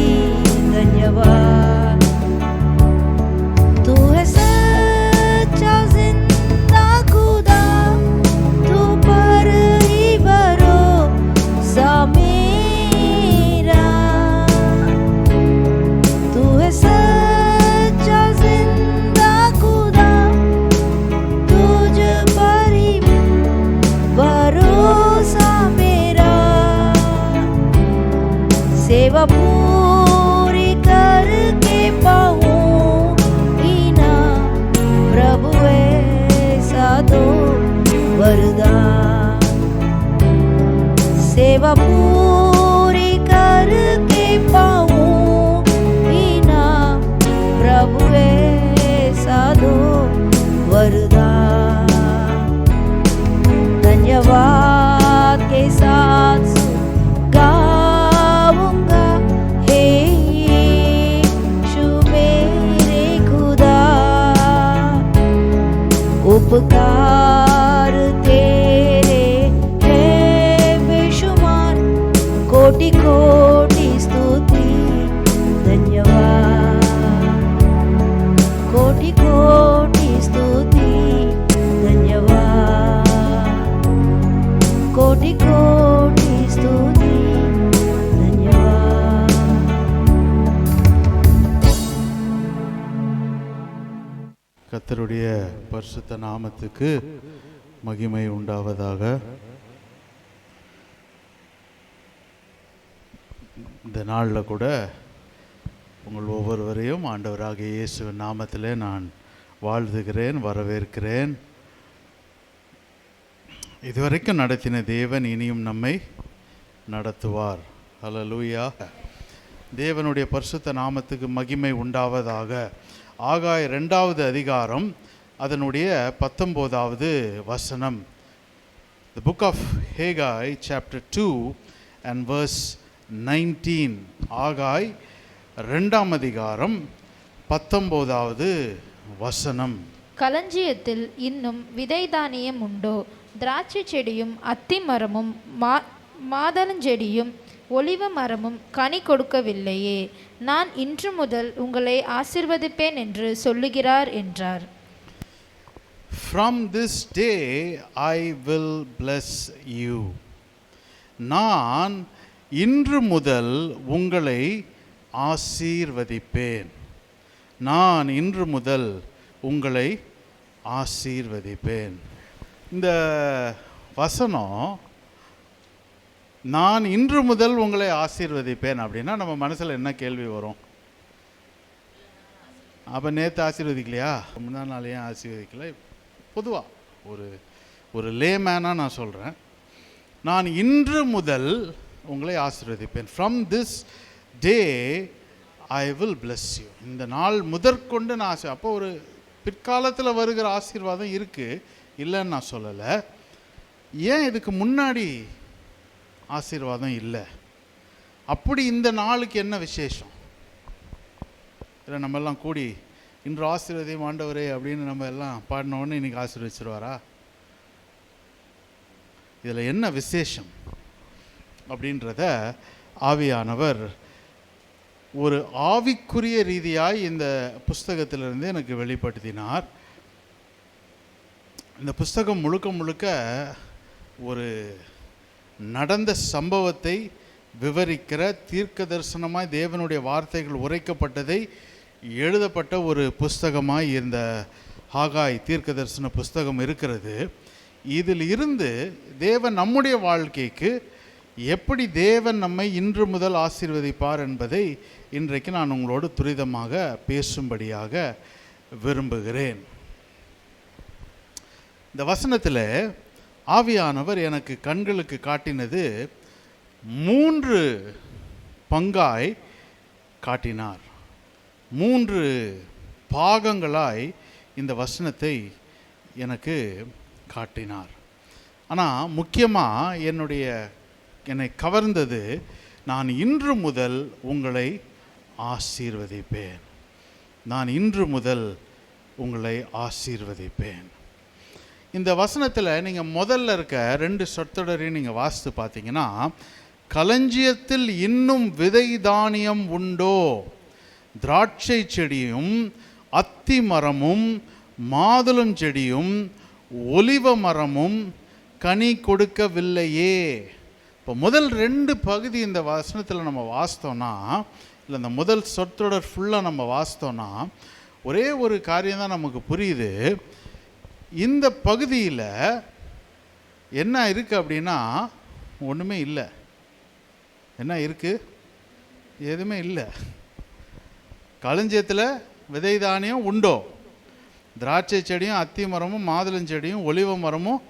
B: धन्यवाद। तू है सच्चा जिंदा खुदा, तू पर ही भरोसा मेरा। तू है सच्चा जिंदा खुदा, तुझ पर ही भरोसा मेरा। सेवा पूरी करके पाऊंगी ना प्रभु ऐसा दो वरदान। सेवा पूरी करके पाऊंगी ना प्रभु ऐसा दो वरदान। धन्यवाद के साथ गाऊंगा, हे यीशु मेरे खुदा। उपकार तेरे हैं बेशुमार, कोटि कोटि स्तुति धन्यवाद। कोटि कोटि स्तुति धन्यवाद। कोटि कोटि स्तुति धन्यवाद।
A: கர்த்தருடைய பரிசுத்த நாமத்துக்கு மகிமை உண்டாவதாக. இந்த நாளில் கூட உங்கள் ஒவ்வொருவரையும் ஆண்டவராகிய இயேசுவின் நாமத்திலே நான் வாழ்த்துகிறேன், வரவேற்கிறேன். இதுவரைக்கும் நடத்தின தேவன் இனியும் நம்மை நடத்துவார். ஹல்லேலூயா. தேவனுடைய பரிசுத்த நாமத்துக்கு மகிமை உண்டாவதாக. ஆகாய் 2வது அதிகாரம் அதனுடைய 19வது வசனம். The book of Haggai chapter 2 and verse 19. ஆகாய் 2ஆம் அதிகாரம் 19வது வசனம்.
C: களஞ்சியத்தில் இன்னும் விதை தானியம் உண்டோ? திராட்சை செடியும் அத்தி மரமும் மாதளஞ்செடியும் ஒலிவ மரமும் கனி கொடுக்கவில்லையே, நான் இன்று முதல் உங்களை ஆசீர்வதிப்பேன் என்று சொல்லுகிறார் என்றார்.
A: From this day I will bless you. நான் இன்று முதல் உங்களை ஆசீர்வதிப்பேன். நான் இன்று முதல் உங்களை ஆசீர்வதிப்பேன். இந்த வசனம் நான் இன்று முதல் உங்களை ஆசீர்வதிப்பேன் அப்படின்னா நம்ம மனசில் என்ன கேள்வி வரும்? அப்போ நேற்று ஆசீர்வதிக்கலையா, முந்தா நாளையே ஆசீர்வதிக்கல? பொதுவாக ஒரு லேமேனாக நான் சொல்கிறேன், நான் இன்று முதல் உங்களை ஆசீர்வதிப்பேன். From this day I will bless you. இந்த நாள் முதற்கொண்டு நான் அப்போ ஒரு பிற்காலத்தில் வருகிற ஆசீர்வாதம் இருக்குது, இல்லைன்னு நான் சொல்லலை. ஏன் இதுக்கு முன்னாடி ஆசீர்வாதம் இல்லை? அப்படி இந்த நாளுக்கு என்ன விசேஷம்? இல்லை நம்மெல்லாம் கூடி இன்று ஆசீர்வதியும் ஆண்டவரே அப்படின்னு நம்ம எல்லாம் பாடினோன்னு இன்றைக்கி ஆசீர்வதிச்சிருவாரா? இதில் என்ன விசேஷம் அப்படின்றத ஆவியானவர் ஒரு ஆவிக்குரிய ரீதியாய் இந்த புஸ்தகத்திலிருந்து எனக்கு வெளிப்படுத்தினார். இந்த புஸ்தகம் முழுக்க முழுக்க ஒரு நடந்த சம்பவத்தை விவரிக்கிற தீர்க்க தரிசனமாய் தேவனுடைய வார்த்தைகள் உரைக்கப்பட்டதை எழுதப்பட்ட ஒரு புஸ்தகமாய் இந்த ஹாகாய் தீர்க்க தரிசன புஸ்தகம் இருக்கிறது. இதில் இருந்து தேவன் நம்முடைய வாழ்க்கைக்கு எப்படி தேவன் நம்மை இன்று முதல் ஆசீர்வதிப்பார் என்பதை இன்றைக்கு நான் உங்களோடு துரிதமாக பேசும்படியாக விரும்புகிறேன். இந்த வசனத்தில் ஆவியானவர் எனக்கு கண்களுக்கு காட்டினது 3 பங்காய் காட்டினார். 3 பாகங்களாய் இந்த வசனத்தை எனக்கு காட்டினார். ஆனால் முக்கியமாக என்னை கவர்ந்தது, நான் இன்று முதல் உங்களை ஆசீர்வதிப்பேன். நான் இன்று முதல் உங்களை ஆசீர்வதிப்பேன். இந்த வசனத்தில் நீங்கள் முதல்ல இருக்க 2 சொற்றொடரையும் நீங்கள் வாசித்து பார்த்தீங்கன்னா, களஞ்சியத்தில் இன்னும் விதை தானியம் உண்டோ, திராட்சை செடியும் அத்தி மரமும் மாதுளஞ்செடியும் ஒலிவ மரமும் கனி கொடுக்கவில்லையே. இப்போ முதல் 2 பகுதி இந்த வசனத்தில் நம்ம வாசித்தோன்னா, இல்லை இந்த முதல் சொற்றொடர் ஃபுல்லாக நம்ம வாசித்தோன்னா ஒரே ஒரு காரியம்தான் நமக்கு புரியுது. இந்த பகுதியில் என்ன இருக்குது அப்படின்னா ஒன்றுமே இல்லை. என்ன இருக்குது? எதுவுமே இல்லை. களஞ்சியத்தில் விதை தானியம் உண்டோ, திராட்சை செடியும் அத்தி மரமும் மாதுளஞ்செடியும் ஒலிவ மரமும்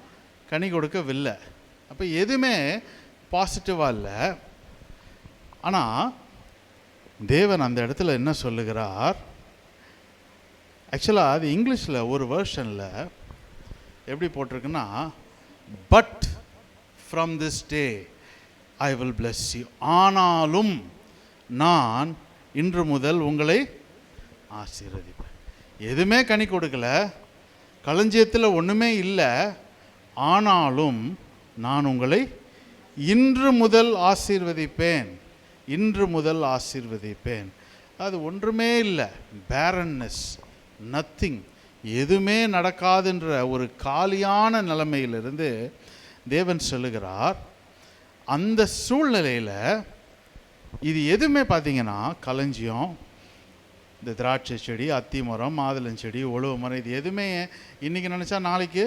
A: கனி கொடுக்கவில்லை. அப்போ எதுவுமே பாசிட்டிவாக இல்லை. ஆனால் தேவன் அந்த இடத்துல என்ன சொல்லுகிறார்? ஆக்சுவலாக அது இங்கிலீஷில் ஒரு வெர்ஷனில் எப்படி போட்டிருக்குன்னா, but from this day I will bless you. ஆனாலும் நான் இன்று முதல் உங்களை ஆசீர்வதிப்பேன். எதுவுமே கனி கொடுக்கல, களஞ்சியத்தில் ஒன்றுமே இல்லை, ஆனாலும் நான் உங்களை இன்று முதல் ஆசீர்வதிப்பேன். இன்று முதல் ஆசீர்வதிப்பேன். அது ஒன்றுமே இல்லை, பேரன்னஸ், நத்திங், எதுவுமே நடக்காதுன்ற ஒரு காலியான நிலைமையிலிருந்து தேவன் சொல்லுகிறார். அந்த சூழ்நிலையில் இது எதுவுமே பார்த்தீங்கன்னா, களஞ்சியம், இந்த திராட்சை செடி, அத்தி மரம், மாதுளஞ்செடி, ஒழுவ மரம், இது எதுவுமே இன்றைக்கி நினச்சா நாளைக்கு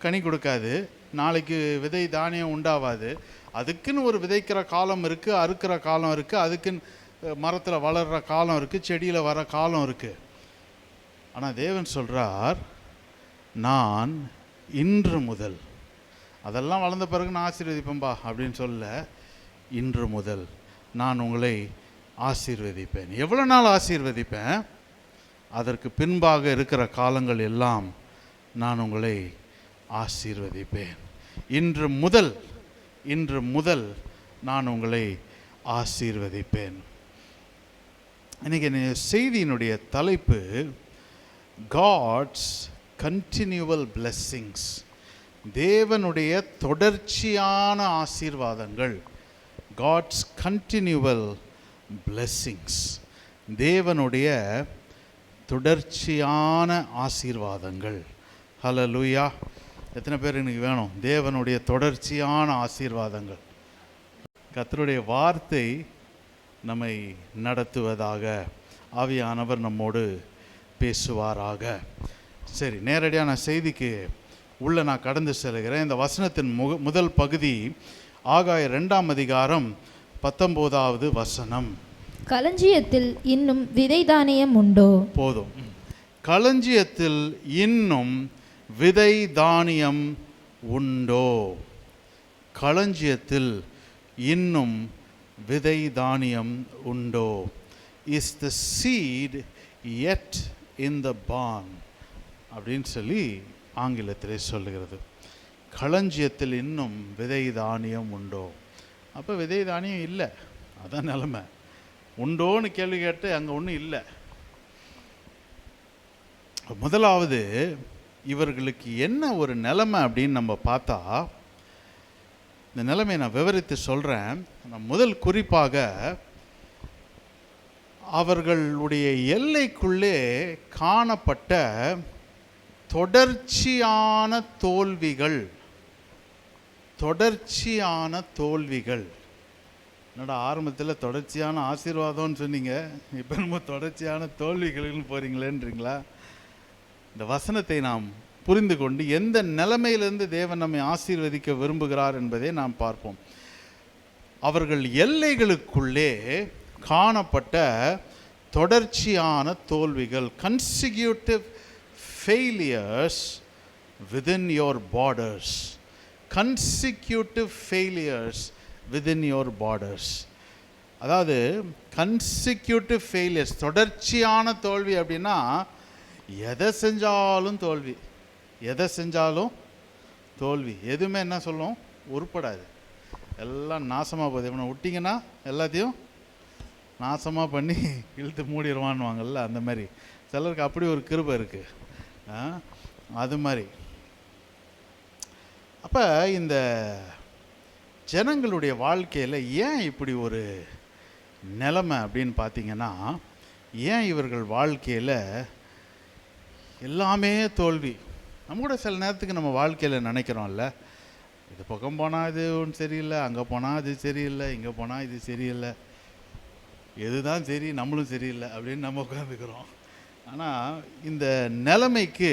A: கனி கொடுக்காது, நாளைக்கு விதை தானியம் உண்டாகாது. அதுக்குன்னு ஒரு விதைக்கிற காலம் இருக்குது, அறுக்கிற காலம் இருக்குது, அதுக்குன்னு மரத்தில் வளர்கிற காலம் இருக்குது, செடியில் வர காலம் இருக்குது. ஆனால் தேவன் சொல்கிறார், நான் இன்று முதல், அதெல்லாம் வளர்ந்த பிறகு நான் ஆசீர்வதிப்பேன்பா அப்படின்னு சொல்ல, இன்று முதல் நான் உங்களை ஆசீர்வதிப்பேன். எவ்வளோ நாள் ஆசீர்வதிப்பேன்? அதற்கு பின்பாக இருக்கிற காலங்கள் எல்லாம் நான் உங்களை ஆசீர்வதிப்பேன். இன்று முதல் நான் உங்களை ஆசீர்வதிப்பேன். இன்றைக்கி செய்தியினுடைய தலைப்பு God's continual blessings. தேவனுடைய தொடர்ச்சியான ஆசீர்வாதங்கள், காட்ஸ் கண்டினியூவல் பிளெஸ்ஸிங்ஸ், தேவனுடைய தொடர்ச்சியான ஆசீர்வாதங்கள். ஹல்லேலூயா! எத்தனை பேர் எனக்கு வேணும் தேவனுடைய தொடர்ச்சியான ஆசீர்வாதங்கள்? கர்த்தருடைய வார்த்தை நம்மை நடத்துவதாக, ஆவியானவர் நம்மோடு பேசுவாராக. சரி, நேரடியாக நான் செய்திக்கு உள்ள நான் கடந்து செல்கிறேன். இந்த வசனத்தின் முதல் பகுதி ஆகாய 2ஆம் அதிகாரம் 19வது வசனம்.
C: களஞ்சியத்தில் இன்னும் விதை தானியம் உண்டோ?
A: போதும். களஞ்சியத்தில் இன்னும் விதை தானியம் உண்டோ? களஞ்சியத்தில் இன்னும் விதை தானியம் உண்டோ? Is the seed yet in the barn அப்படின்னு சொல்லி ஆங்கிலத்திலே சொல்லுகிறது. களஞ்சியத்தில் இன்னும் விதை தானியம் உண்டோ? அப்போ விதை தானியம் இல்லை, அதான் நிலைமை. உண்டோன்னு கேள்வி கேட்டு அங்கே ஒன்றும் இல்லை. முதலாவது இவர்களுக்கு என்ன ஒரு நிலைமை அப்படின்னு நம்ம பார்த்தா, இந்த நிலைமையை நான் விவரித்து சொல்கிறேன். முதல் குறிப்பாக அவர்களுடைய எல்லைக்குள்ளே காணப்பட்ட தொடர்ச்சியான தோல்விகள். தொடர்ச்சியான தோல்விகள். என்னடா ஆரம்பத்தில் தொடர்ச்சியான ஆசீர்வாதம்னு சொன்னீங்க, இப்போ நம்ம தொடர்ச்சியான தோல்விகள்னு போகிறீங்களேன்றீங்களா? இந்த வசனத்தை நாம் புரிந்து கொண்டு எந்த நிலைமையிலிருந்து தேவன் நம்மை ஆசீர்வதிக்க விரும்புகிறார் என்பதை நாம் பார்ப்போம். அவர்கள் எல்லைகளுக்குள்ளே காணப்பட்ட தொடர்ச்சியான தோல்விகள், consecutive failures within your borders. consecutive failures within your borders. அதாவது consecutive failures, தொடர்ச்சியான தோல்வி அப்படின்னா எதை செஞ்சாலும் தோல்வி, எதை செஞ்சாலும் தோல்வி. எதுவுமே என்ன சொல்லும், உருப்படாது, எல்லாம் நாசமாக போகுது. இவனை விட்டிங்கன்னா எல்லாத்தையும் நாசமாக பண்ணி இழுத்து மூடிடுவான்வாங்கல்ல, அந்த மாதிரி சிலருக்கு அப்படி ஒரு கிருபை இருக்குது. அது மாதிரி அப்போ இந்த ஜனங்களுடைய வாழ்க்கையில் ஏன் இப்படி ஒரு நிலைமை அப்படின்னு பார்த்தீங்கன்னா, ஏன் இவர்கள் வாழ்க்கையில் எல்லாமே தோல்வி? நம்ம கூட சில நேரத்துக்கு நம்ம வாழ்க்கையில் நினைக்கிறோம்ல, இது பக்கம் போனால் இது ஒன்று சரியில்லை, அங்கே போனால் அது சரியில்லை, இங்கே போனால் இது சரியில்லை, எதுதான் சரி, நம்மளும் சரியில்லை அப்படின்னு நம்ம உட்காந்துக்கிறோம். ஆனால் இந்த நிலைமைக்கு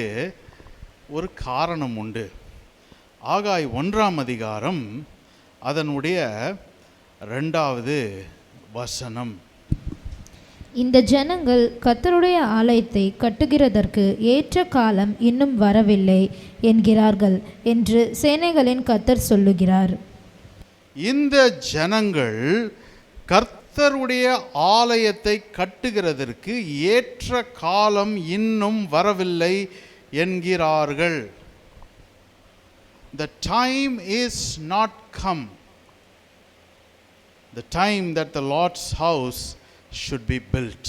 A: ஒரு காரணம் உண்டு. ஆகாய் 1ஆம் அதிகாரம் அதனுடைய 2வது வசனம்.
C: இந்த ஜனங்கள் கர்த்தருடைய ஆலயத்தை கட்டுகிறதற்கு ஏற்ற காலம் இன்னும் வரவில்லை என்கிறார்கள் என்று சேனைகளின் கர்த்தர் சொல்லுகிறார்.
A: இந்த ஜனங்கள் கர்த்தருடைய ஆலயத்தை கட்டுகிறதற்கு ஏற்ற காலம் இன்னும் வரவில்லை என்கிறார்கள். The time is not come. The time that the Lord's house should be built.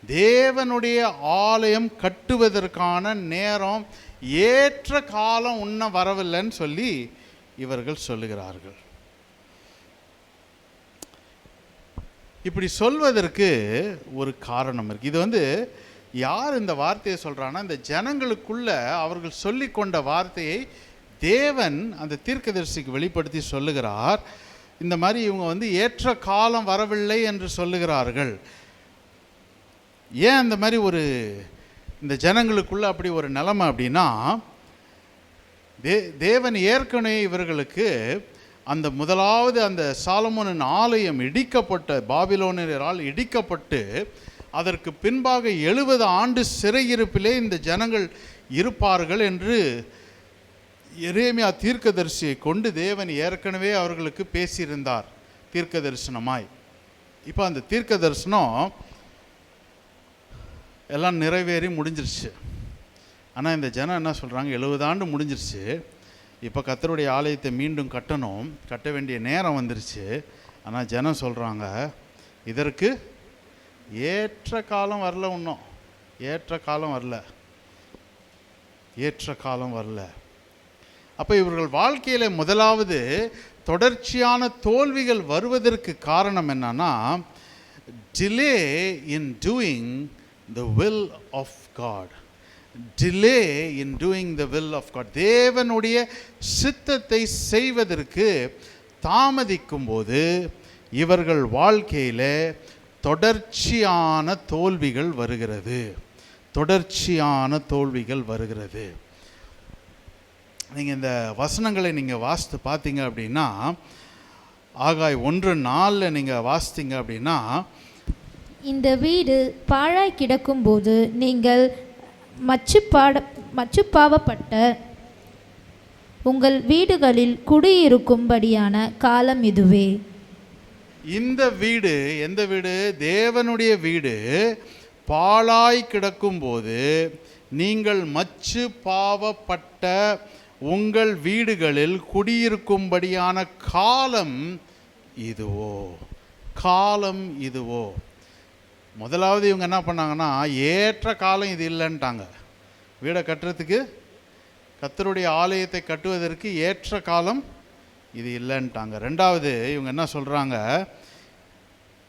A: தேவனுடைய ஆலயம் கட்டுவதற்கான நேரம், ஏற்ற காலம் இன்னும் வரவில்லைன்னு சொல்லி இவர்கள் சொல்லுகிறார்கள். இப்படி சொல்வதற்கு ஒரு காரணம் இருக்கு. இது யார் இந்த வார்த்தையை சொல்றான்னா, இந்த ஜனங்களுக்குள்ள அவர்கள் சொல்லி கொண்ட வார்த்தையை தேவன் அந்த தீர்க்கதரிசிக்கு வெளிப்படுத்தி சொல்லுகிறார். இந்த மாதிரி இவங்க ஏற்ற காலம் வரவில்லை என்று சொல்லுகிறார்கள். ஏன் அந்த மாதிரி இந்த ஜனங்களுக்குள்ள அப்படி ஒரு நிலைமை அப்படின்னா, தேவன் ஏற்கனவே இவர்களுக்கு அந்த முதலாவது அந்த சாலமோனின் ஆலயம் இடிக்கப்பட்ட, பாபிலோனியரால் இடிக்கப்பட்டு அதற்கு பின்பாக 70 ஆண்டு சிறையிருப்பிலே இந்த ஜனங்கள் இருப்பார்கள் என்று எரேமியா தீர்க்கதரிசியை கொண்டு தேவன் ஏற்கனவே அவர்களுக்கு பேசியிருந்தார் தீர்க்க தரிசனமாய். இப்போ அந்த தீர்க்க தரிசனம் எல்லாம் நிறைவேறி முடிஞ்சிருச்சு. ஆனால் இந்த ஜனம் என்ன சொல்கிறாங்க, 70 ஆண்டு முடிஞ்சிருச்சு, இப்போ கர்த்தருடைய ஆலயத்தை மீண்டும் கட்டணும், கட்ட வேண்டிய நேரம் வந்துருச்சு. ஆனால் ஜனம் சொல்கிறாங்க, இதற்கு ஏற்ற காலம் வரல, இன்னும் ஏற்ற காலம் வரல, ஏற்ற காலம் வரல. அப்போ இவர்கள் வாழ்க்கையில் முதலாவது தொடர்ச்சியான தோல்விகள் வருவதற்கு காரணம் என்னன்னா, delay in doing the will of God. Delay in doing the will of God. தேவனுடைய சித்தத்தை செய்வதற்கு தாமதிக்கும் போது இவர்கள் வாழ்க்கையில் தொடர்ச்சியான தோல்விகள் வருகிறது. தொடர்ச்சியான தோல்விகள் வருகிறது. நீங்கள் இந்த வசனங்களை நீங்கள் வாசித்து பார்த்தீங்க அப்படின்னா, ஆகாய் 1:4 நீங்கள் வாசித்தீங்க அப்படின்னா,
C: இந்த வீடு பாழாய் கிடக்கும்போது நீங்கள் மச்சுப்பாவப்பட்ட உங்கள் வீடுகளில் குடியிருக்கும்படியான காலம் இதுவே.
A: இந்த வீடு எந்த வீடு? தேவனுடைய வீடு பாழாய் கிடக்கும்போது நீங்கள் மச்சு பாவப்பட்ட உங்கள் வீடுகளில் குடியிருக்கும்படியான காலம் இதுவோ. காலம் இதுவோ. முதலாவது இவங்க என்ன பண்ணாங்கன்னா, ஏற்ற காலம் இது இல்லைன்ட்டாங்க. வீடை கட்டுறதுக்கு, கர்த்தருடைய ஆலயத்தை கட்டுவதற்கு ஏற்ற காலம் இது இல்லைன்ட்டாங்க. ரெண்டாவது இவங்க என்ன சொல்கிறாங்க,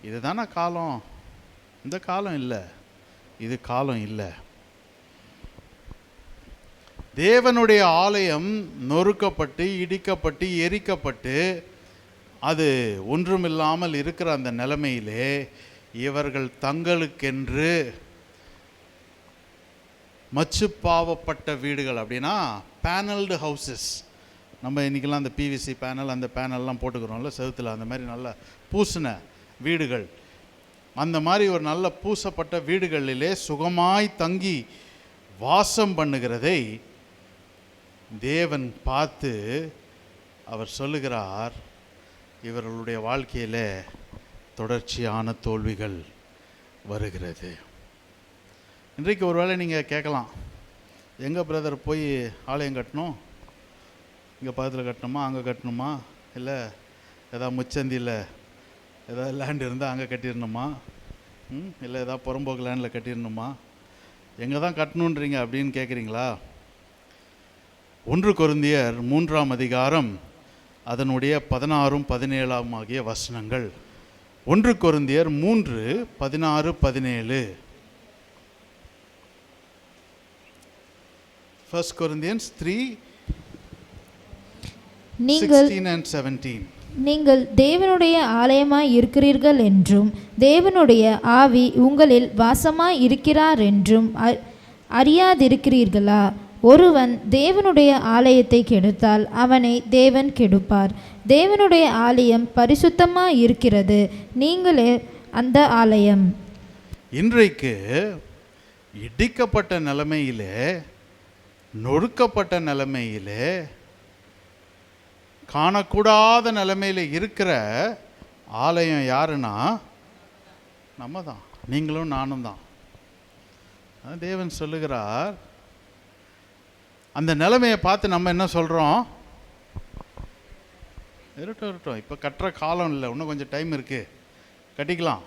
A: இதுதானே காலம், இந்த காலம் இல்லை, இது காலம் இல்லை. தேவனுடைய ஆலயம் நொறுக்கப்பட்டு இடிக்கப்பட்டு எரிக்கப்பட்டு அது ஒன்றுமில்லாமல் இருக்கிற அந்த நிலைமையிலே இவர்கள் தங்களுக்கென்று மச்சுப்பாவப்பட்ட வீடுகள், அப்படின்னா பேனல்டு ஹவுசஸ். நம்ம இன்றைக்கெல்லாம் அந்த பிவிசி பேனல், அந்த பேனல்லாம் போட்டுக்கிறோம்ல செவுத்தில், அந்த மாதிரி நல்ல பூசின வீடுகள், அந்த மாதிரி ஒரு நல்ல பூசப்பட்ட வீடுகளிலே சுகமாய் தங்கி வாசம் பண்ணுகிறதை தேவன் பார்த்து அவர் சொல்லுகிறார், இவர்களுடைய வாழ்க்கையில் தொடர்ச்சியான தோல்விகள் வருகிறது. இன்றைக்கு ஒருவேளை நீங்கள் கேட்கலாம், எங்கே பிரதர் போய் ஆலயம் கட்டணும்? இங்கே பக்கத்தில் கட்டணுமா, அங்கே கட்டணுமா, இல்லை ஏதாவது முச்சந்தியில் ஏதாவது லேண்ட் இருந்தால் அங்கே கட்டிடணுமா, இல்லை ஏதாவது புறம்போக்கு லேண்டில் கட்டிடணுமா, எங்கே தான் கட்டணுன்றீங்க அப்படின்னு கேட்குறீங்களா? 1 கொரிந்தியர் 3ஆம் அதிகாரம் அதனுடைய 16, 17 ஆகிய வசனங்கள். 1 கொரிந்தியர் 3, 16, 17. 1 Corinthians 3, 16 and 17.
C: நீங்கள் தேவனுடைய ஆலயமாய் இருக்கிறீர்கள் என்றும் தேவனுடைய ஆவி உங்களில் வாசமாய் இருக்கிறார் என்றும் அறியாதிருக்கிறீர்களா? ஒருவன் தேவனுடைய ஆலயத்தை கெடுத்தால் அவனை தேவன் கெடுப்பார். தேவனுடைய ஆலயம் பரிசுத்தமாய் இருக்கிறது, நீங்களே அந்த ஆலயம்.
A: இன்றைக்கு இடிக்கப்பட்ட நிலைமையிலே, நொறுக்கப்பட்ட நிலைமையிலே, காணக்கூடாத நிலைமையில் இருக்கிற ஆலயம் யாருன்னா நம்ம தான், நீங்களும் நானும் தான். தேவன் சொல்லுகிறார், அந்த நிலைமையை பார்த்து நம்ம என்ன சொல்கிறோம்? இருக்கட்டும், இப்போ கட்டுற காலம் இல்லை, இன்னும் கொஞ்சம் டைம் இருக்குது, கட்டிக்கலாம்.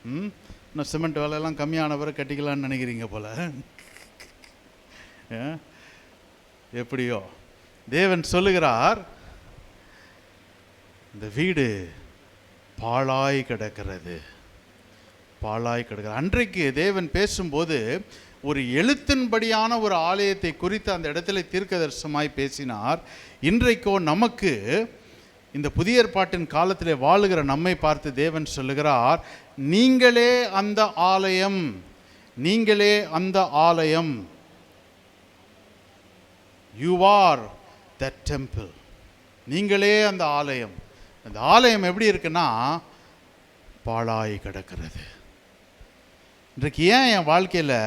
A: இன்னும் சிமெண்ட் வேலையெல்லாம் கம்மியான பிறகு கட்டிக்கலான்னு நினைக்கிறீங்க போல். எப்படியோ தேவன் சொல்லுகிறார், இந்த வீடு பாழாய் கிடக்கிறது, பாழாய் கிடக்கிறது. அன்றைக்கு தேவன் பேசும்போது ஒரு எழுத்தின்படியான ஒரு ஆலயத்தை குறித்து அந்த இடத்துல தீர்க்கதரிசனமாய் பேசினார். இன்றைக்கோ நமக்கு இந்த புதிய ஏற்பாட்டின் காலத்திலே வாழுகிற நம்மை பார்த்து தேவன் சொல்லுகிறார், நீங்களே அந்த ஆலயம், நீங்களே அந்த ஆலயம். You are that temple. நீங்களே அந்த ஆலயம். அந்த ஆலயம் எப்படி இருக்குன்னா பாழாய் கிடக்கிறது. இன்றைக்கு ஏன் என் வாழ்க்கையில்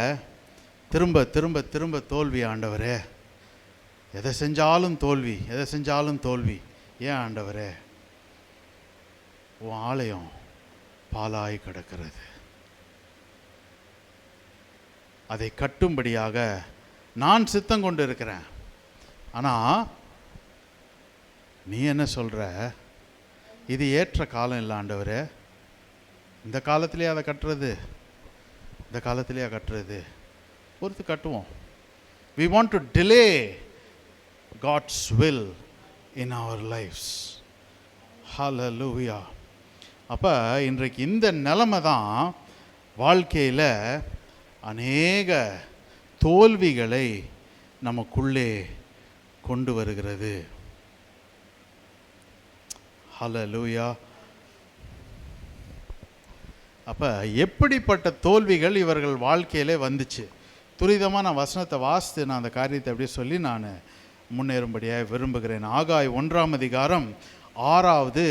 A: திரும்ப திரும்ப திரும்ப தோல்வி ஆண்டவரே? எதை செஞ்சாலும் தோல்வி, எதை செஞ்சாலும் தோல்வி. ஏன் ஆண்டவரே? உன் ஆலயம் பாழாய் கிடக்கிறது. அதை கட்டும்படியாக நான் சித்தம் கொண்டு இருக்கிறேன். ஆனால் நீ என்ன சொல்கிற? இது ஏற்ற காலம் இல்லை ஆண்டவரே. இந்த காலத்திலே அதை கட்டுறது, இந்த காலத்திலே கட்டுறது, பொறுத்து கட்டுவோம். We want to delay God's will in our lives. Hallelujah. அப்போ இன்றைக்கு இந்த நிலைமை தான் வாழ்க்கையில் அநேக தோல்விகளை நமக்குள்ளே கொண்டு வருகிறது. ஹல்லேலூயா. அப்போ எப்படிப்பட்ட தோல்விகள் இவர்கள் வாழ்க்கையிலே வந்துச்சு? துரிதமாக நான் வசனத்தை வாசித்து நான் அந்த காரியத்தை அப்படியே சொல்லி நான் முன்னேறும்படியாக விரும்புகிறேன். ஆகாய் 1ஆம் அதிகாரம் 6வது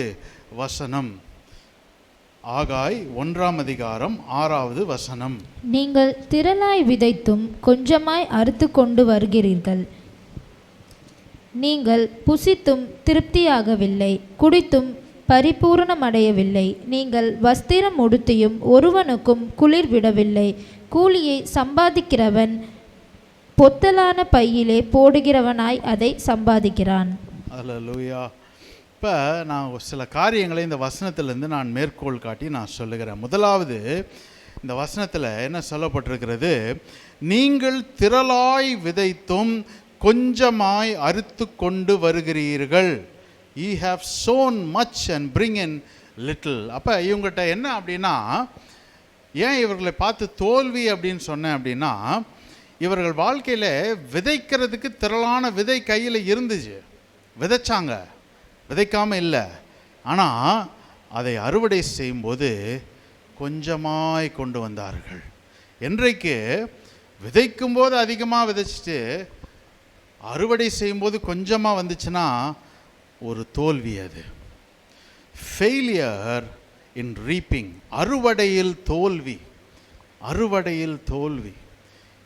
A: வசனம். ஆகாய் 1ஆம் அதிகாரம் 6வது வசனம்.
C: நீங்கள் திரளாய் விதைத்தும் கொஞ்சமாய் அறுத்து கொண்டு வருகிறீர்கள். நீங்கள் புசித்தும் திருப்தியாகவில்லை, குடித்தும் பரிபூரணமடையவில்லை. நீங்கள் வஸ்திரம் உடுத்தியும் ஒருவனுக்கும் குளிர் விடவில்லை. கூலியை சம்பாதிக்கிறவன் பொத்தலான பையிலே போடுகிறவனாய் அதை சம்பாதிக்கிறான்.
A: அல்லேலூயா. இப்போ நான் சில காரியங்களை இந்த வசனத்திலேருந்து நான் மேற்கோள் காட்டி நான் சொல்லுகிறேன். முதலாவது, இந்த வசனத்தில் என்ன சொல்லப்பட்டிருக்கிறது? நீங்கள் திரளாய் விதைத்தும் கொஞ்சமாய் அறுத்து கொண்டு வருகிறீர்கள். Ye have sown much and bring in little. அப்போ இவங்ககிட்ட என்ன அப்படின்னா, ஏன் இவர்களை பார்த்து தோல்வி அப்படின்னு சொன்னேன் அப்படின்னா, இவர்கள் வாழ்க்கையில் விதைக்கிறதுக்கு திரளான விதை கையில் இருந்துச்சு, விதைச்சாங்க, விதைக்காமல் இல்லை. ஆனால் அதை அறுவடை செய்யும்போது கொஞ்சமாய் கொண்டு வந்தார்கள். என்றைக்கு விதைக்கும்போது அதிகமாக விதைச்சிட்டு அறுவடை செய்யும்போது கொஞ்சமாக வந்துச்சுன்னா ஒரு தோல்வி. அது ஃபெயிலியர் இன் ரீப்பிங். அறுவடையில் தோல்வி, அறுவடையில் தோல்வி.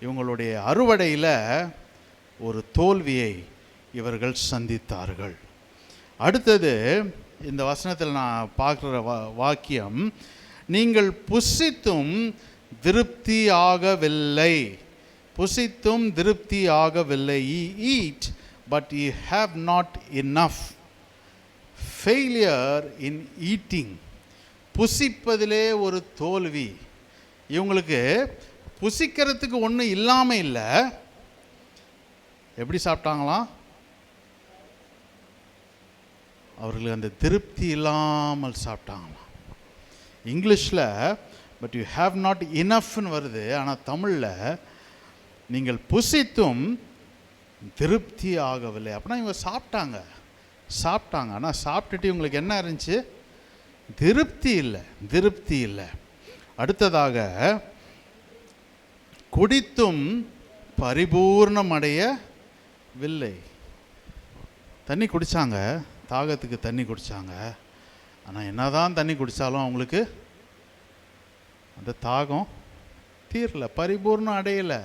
A: இவங்களுடைய அறுவடையில் ஒரு தோல்வியை இவர்கள் சந்தித்தார்கள். அடுத்தது, இந்த வசனத்தில் நான் பார்க்குற வாக்கியம், நீங்கள் புசித்தும் திருப்தி ஆகவில்லை. புசித்தும் திருப்தி ஆகவில்லை. Ye eat but ye have not enough. Failure in eating. புசிப்பதிலே ஒரு தோல்வி. இவங்களுக்கு புசிக்கிறதுக்கு ஒன்றும் இல்லாமல் இல்லை. எப்படி சாப்பிட்டாங்களாம்? அவர்களுக்கு அந்த திருப்தி இல்லாமல் சாப்பிட்டாங்களாம். இங்கிலீஷில் பட் யூ ஹாவ் நாட் இனஃப்னு வருது. ஆனால் தமிழில் நீங்கள் புசித்தும் திருப்தி ஆகவில்லை. அப்படின்னா இவங்க சாப்பிட்டாங்க. ஆனால் சாப்பிட்டுட்டு இவங்களுக்கு என்ன இருந்துச்சு? திருப்தி இல்லை, திருப்தி இல்லை. அடுத்ததாக, குடித்தும் பரிபூர்ணமடையவில்லை. தண்ணி குடித்தாங்க, தாகத்துக்கு தண்ணி குடித்தாங்க. ஆனால் என்னதான் தண்ணி குடித்தாலும் அவங்களுக்கு அந்த தாகம் தீரல, பரிபூர்ணம் அடையலை.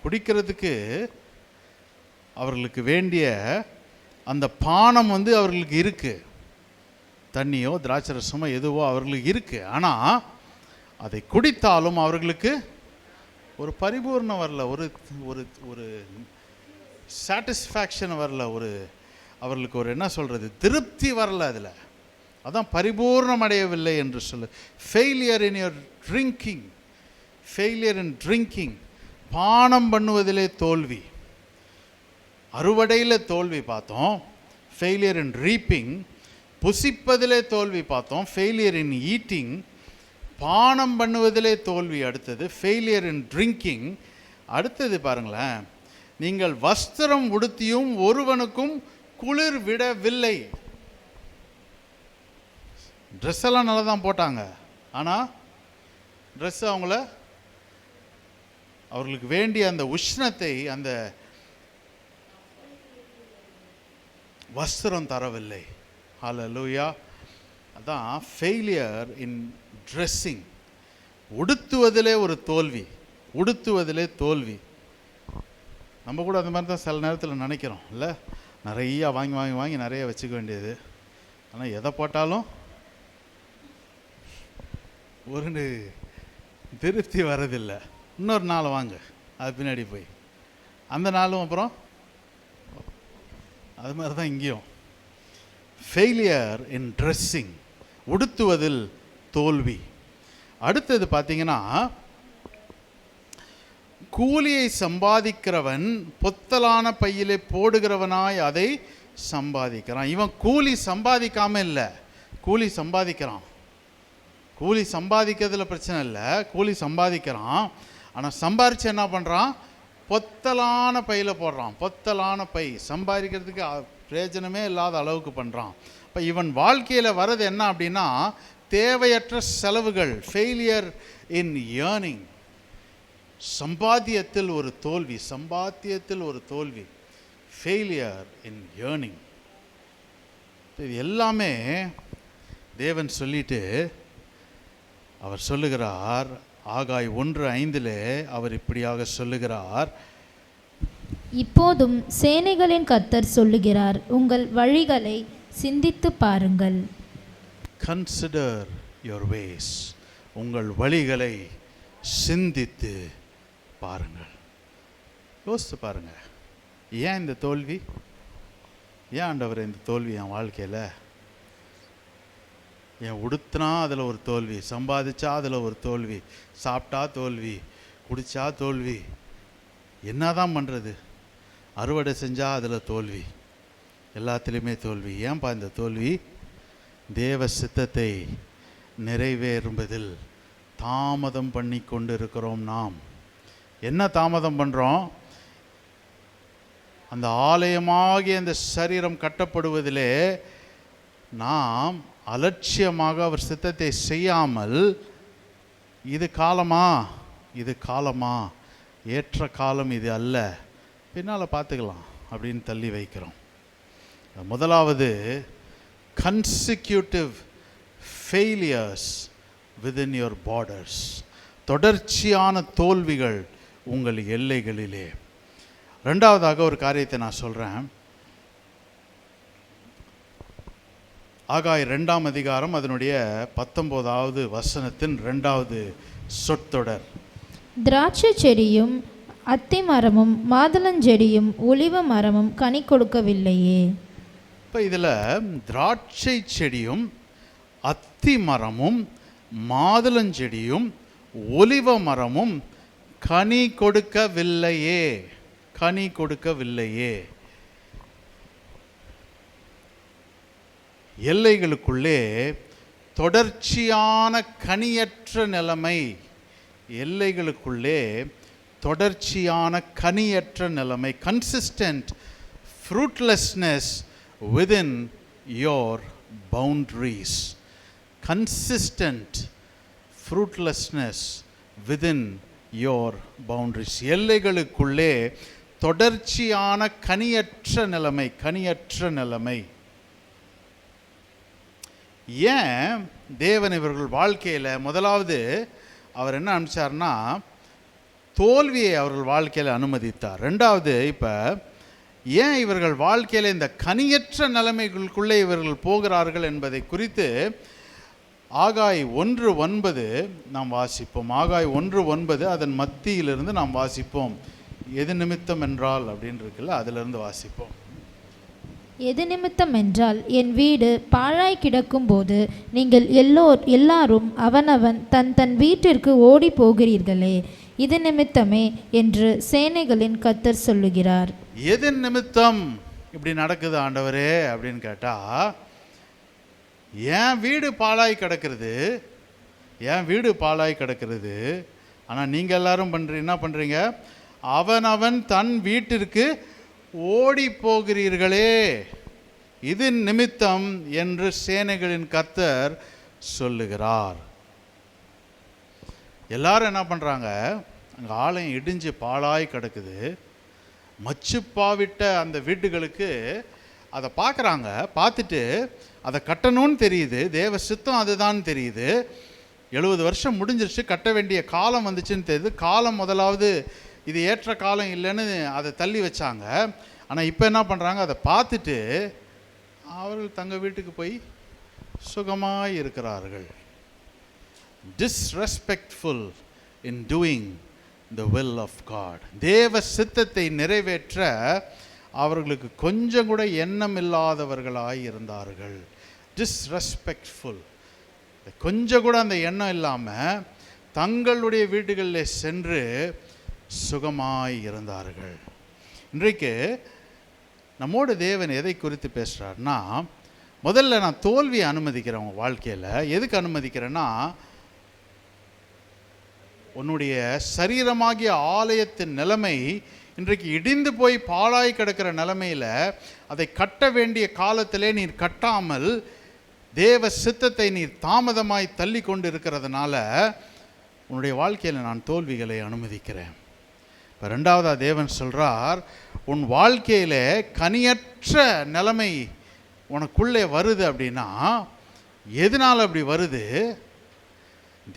A: குடிக்கிறதுக்கு அவர்களுக்கு வேண்டிய அந்த பானம் அவர்களுக்கு இருக்குது. தண்ணியோ திராட்சை ரசமோ எதுவோ அவர்களுக்கு இருக்குது. ஆனால் அதை குடித்தாலும் அவர்களுக்கு ஒரு பரிபூர்ணம் வரல, ஒரு ஒரு ஒரு சாட்டிஸ்ஃபேக்ஷன் வரல, அவர்களுக்கு ஒரு என்ன சொல்கிறது, திருப்தி வரல. அதில் அதான் பரிபூர்ணம் அடையவில்லை என்று சொல்லு. Failure in your drinking. Failure in drinking. பானம் பண்ணுவதிலே தோல்வி, அறுவடையில் தோல்வி பார்த்தோம். ஃபெயிலியர் இன் ரீப்பிங். புசிப்பதிலே தோல்வி பார்த்தோம். ஃபெயிலியர் இன் ஈட்டிங். பானம் பண்ணுவதிலே தோல்வி. அடுத்தது ஃபெயிலியர் இன் ட்ரிங்கிங். அடுத்தது பாருங்களேன், நீங்கள் வஸ்திரம் உடுத்தியும் ஒருவனுக்கும் குளிர் விடவில்லை. ட்ரெஸ் எல்லாம் நல்லா தான் போட்டாங்க. ஆனால் ட்ரெஸ் அவர்களுக்கு வேண்டிய அந்த உஷ்ணத்தை அந்த வஸ்திரம் தரவில்லை. ஹல்லேலூயா. அதான் ஃபெயிலியர் இன் ட்ரெஸ்ஸிங். உடுத்துவதிலே ஒரு தோல்வி, உடுத்துவதிலே தோல்வி. நம்ம கூட அந்த மாதிரி தான் சில நேரத்தில் நினைக்கிறோம் இல்லை, நிறையா வாங்கி வாங்கி வாங்கி நிறைய வச்சுக்க வேண்டியது. ஆனால் எதை போட்டாலும் ஒரு திருப்தி வரதில்லை. இன்னொரு நாள் வாங்க, அது பின்னாடி போய் அந்த நாளும் அப்புறம் அது மாதிரி தான் இங்கேயும். ஃபெயிலியர் இன் ட்ரெஸ்ஸிங், உடுத்துவதில் தோல்வி. அடுத்தது பார்த்தீங்கன்னா கூலியை சம்பாதிக்கிறவன் பொத்தலான பையிலே போடுகிறவனாய் அதை சம்பாதிக்கிறான். இவன் கூலி சம்பாதிக்காம இல்லை, கூலி சம்பாதிக்கிறான். கூலி சம்பாதிக்கிறதுல பிரச்சனை இல்லை, கூலி சம்பாதிக்கிறான். ஆனால் சம்பாரித்து என்ன பண்ணுறான்? பொத்தலான பையில் போடுறான். பொத்தலான பை சம்பாதிக்கிறதுக்கு பிரயோஜனமே இல்லாத அளவுக்கு பண்ணுறான். இப்போ இவன் வாழ்க்கையில் வர்றது என்ன அப்படின்னா, தேவையற்ற செலவுகள், ஃபெயிலியர் இன் ஏர்னிங். சம்பாத்தியத்தில் ஒரு தோல்வி, சம்பாத்தியத்தில் ஒரு தோல்வி, ஃபெயிலியர் இன் ஏர்னிங். இது எல்லாமே தேவன் சொல்லிட்டு அவர் சொல்லுகிறார். ஆகாய் 1:5 அவர் இப்படியாக சொல்லுகிறார்,
C: இப்போதும் சேனைகளின் கர்த்தர் சொல்லுகிறார், உங்கள் வழிகளை சிந்தித்து பாருங்கள்.
A: கன்சிடர் யுவர் வேஸ், உங்கள் வழிகளை சிந்தித்து பாருங்கள். யோசித்து பாருங்க, ஏன் இந்த தோல்வி? ஏன் ஆண்டவர் இந்த தோல்வி என் வாழ்க்கையில்? என் உடுத்தினா அதில் ஒரு தோல்வி, சம்பாதிச்சா அதில் ஒரு தோல்வி, சாப்பிட்டா தோல்வி, குடித்தா தோல்வி, என்ன தான் பண்ணுறது? அறுவடை செஞ்சால் அதில் தோல்வி, எல்லாத்துலேயுமே தோல்வி. ஏன்பா இந்த தோல்வி? தேவ சித்தத்தை நிறைவேறும்பதில் தாமதம் பண்ணி கொண்டு இருக்கிறோம். நாம் என்ன தாமதம் பண்ணுறோம்? அந்த ஆலயமாகிய அந்த சரீரம் கட்டப்படுவதிலே நாம் அலட்சியமாக அவர் சித்தத்தை செய்யாமல், இது காலமா, இது காலமா, ஏற்ற காலம் இது அல்ல, பின்னால் பார்த்துக்கலாம் அப்படின்னு தள்ளி வைக்கிறோம். முதலாவது, consecutive failures within your borders, தொடர்ச்சியான தோல்விகள் உங்கள் எல்லைகளிலே. ரெண்டாவதாக ஒரு காரியத்தை நான் சொல்கிறேன். ஆகாய் 2ஆம் அதிகாரம் அதனுடைய 19வது வசனத்தின் 2வது சொற்றொடர்,
C: திராட்சை செடியும் அத்தி மரமும் மாதுளஞ்செடியும் ஒலிவ மரமும் கனி கொடுக்கவில்லையே.
A: இப்போ இதில் திராட்சை செடியும் அத்தி மரமும் மாதுளஞ்செடியும் ஒலிவ மரமும் கனி கொடுக்கவில்லையே, கனி கொடுக்கவில்லையே. எல்லைகளுக்குள்ளே தொடர்ச்சியான கனியற்ற நிலைமை, எல்லைகளுக்குள்ளே தொடர்ச்சியான கனியற்ற நிலைமை, consistent fruitlessness within your boundaries, consistent fruitlessness within your boundaries. எல்லைகளுக்குள்ளே தொடர்ச்சியான கனியற்ற நிலைமை, கனியற்ற நிலைமை. ஏன் தேவன் இவர்கள் வாழ்க்கையில் முதலாவது அவர் என்ன அனுப்பிச்சார்னா, தோல்வியை அவர்கள் வாழ்க்கையில் அனுமதித்தார். ரெண்டாவது, இப்போ ஏன் இவர்கள் வாழ்க்கையில் இந்த கனியற்ற நிலைமைகளுக்குள்ளே இவர்கள் போகிறார்கள் என்பதை குறித்து ஆகாய் 1:9 நாம் வாசிப்போம். ஆகாய் 1:9 அதன் மத்தியிலிருந்து நாம் வாசிப்போம். எது நிமித்தம் என்றால் அப்படின்னு இருக்குல்ல, அதிலிருந்து வாசிப்போம்.
C: எது நிமித்தம் என்றால், என் வீடு பாழாய் கிடக்கும்போது நீங்கள் எல்லாரும் அவனவன் தன் தன் வீட்டிற்கு ஓடி போகிறீர்களே, இது நிமித்தமே என்று சேனைகளின் கர்த்தர் சொல்லுகிறார்.
A: எது நிமித்தம் இப்படி நடக்குது ஆண்டவரே அப்படின்னு கேட்டால், என் வீடு பாழாய் கிடக்கிறது, என் வீடு பாழாய் கிடக்கிறது. ஆனால் நீங்கள் எல்லாரும் என்ன பண்ணுறீங்க? அவனவன் தன் வீட்டிற்கு ஓடி போகிறீர்களே, இது நிமித்தம் என்று சேனைகளின் கர்த்தர் சொல்லுகிறார். எல்லாரும் என்ன பண்ணுறாங்க? அங்கே ஆலயம் இடிஞ்சு பாழாய் கிடக்குது. மச்சுப்பாவிட்ட அந்த வீட்டுகளுக்கு அதை பார்க்குறாங்க. பார்த்துட்டு அதை கட்டணும்னு தெரியுது, தேவ சித்தம் அதுதான் தெரியுது. 70 வருஷம் முடிஞ்சிருச்சு, கட்ட வேண்டிய காலம் வந்துச்சுன்னு தெரியுது. காலம் முதலாவது இது ஏற்ற காலம் இல்லைன்னு அதை தள்ளி வச்சாங்க. ஆனால் இப்போ என்ன பண்ணுறாங்க? அதை பார்த்துட்டு அவர்கள் தங்கள் வீட்டுக்கு போய் சுகமாக இருக்கிறார்கள். Disrespectful in doing the will of God. தேவ சித்தத்தை நிறைவேற்ற அவர்களுக்கு கொஞ்சம் கூட எண்ணம் இல்லாதவர்களாய் இருந்தார்கள். டிஸ்ரெஸ்பெக்ட்ஃபுல், கொஞ்சம் கூட அந்த எண்ணம் இல்லாமல் தங்களுடைய வீடுகளில் சென்று சுகமாய் இருந்தார்கள். இன்றைக்கு நம்மோட தேவன் எதை குறித்து பேசுகிறார்னா, முதல்ல நான் தோல்வியை அனுமதிக்கிறேன் உங்கள் வாழ்க்கையில். எதுக்கு அனுமதிக்கிறேன்னா, உன்னுடைய சரீரமாகிய ஆலயத்தின் நிலைமை இன்றைக்கு இடிந்து போய் பாழாய் கிடக்கிற நிலைமையில் அதை கட்ட வேண்டிய காலத்திலே நீர் கட்டாமல் தேவ சித்தத்தை நீர் தாமதமாய் தள்ளி கொண்டு இருக்கிறதுனால உன்னுடைய வாழ்க்கையில் நான் தோல்விகளை அனுமதிக்கிறேன். இப்போ ரெண்டாவதாக தேவன் சொல்கிறார், உன் வாழ்க்கையில் கனியற்ற நிலைமை உனக்குள்ளே வருது அப்படின்னா எதனால் அப்படி வருது?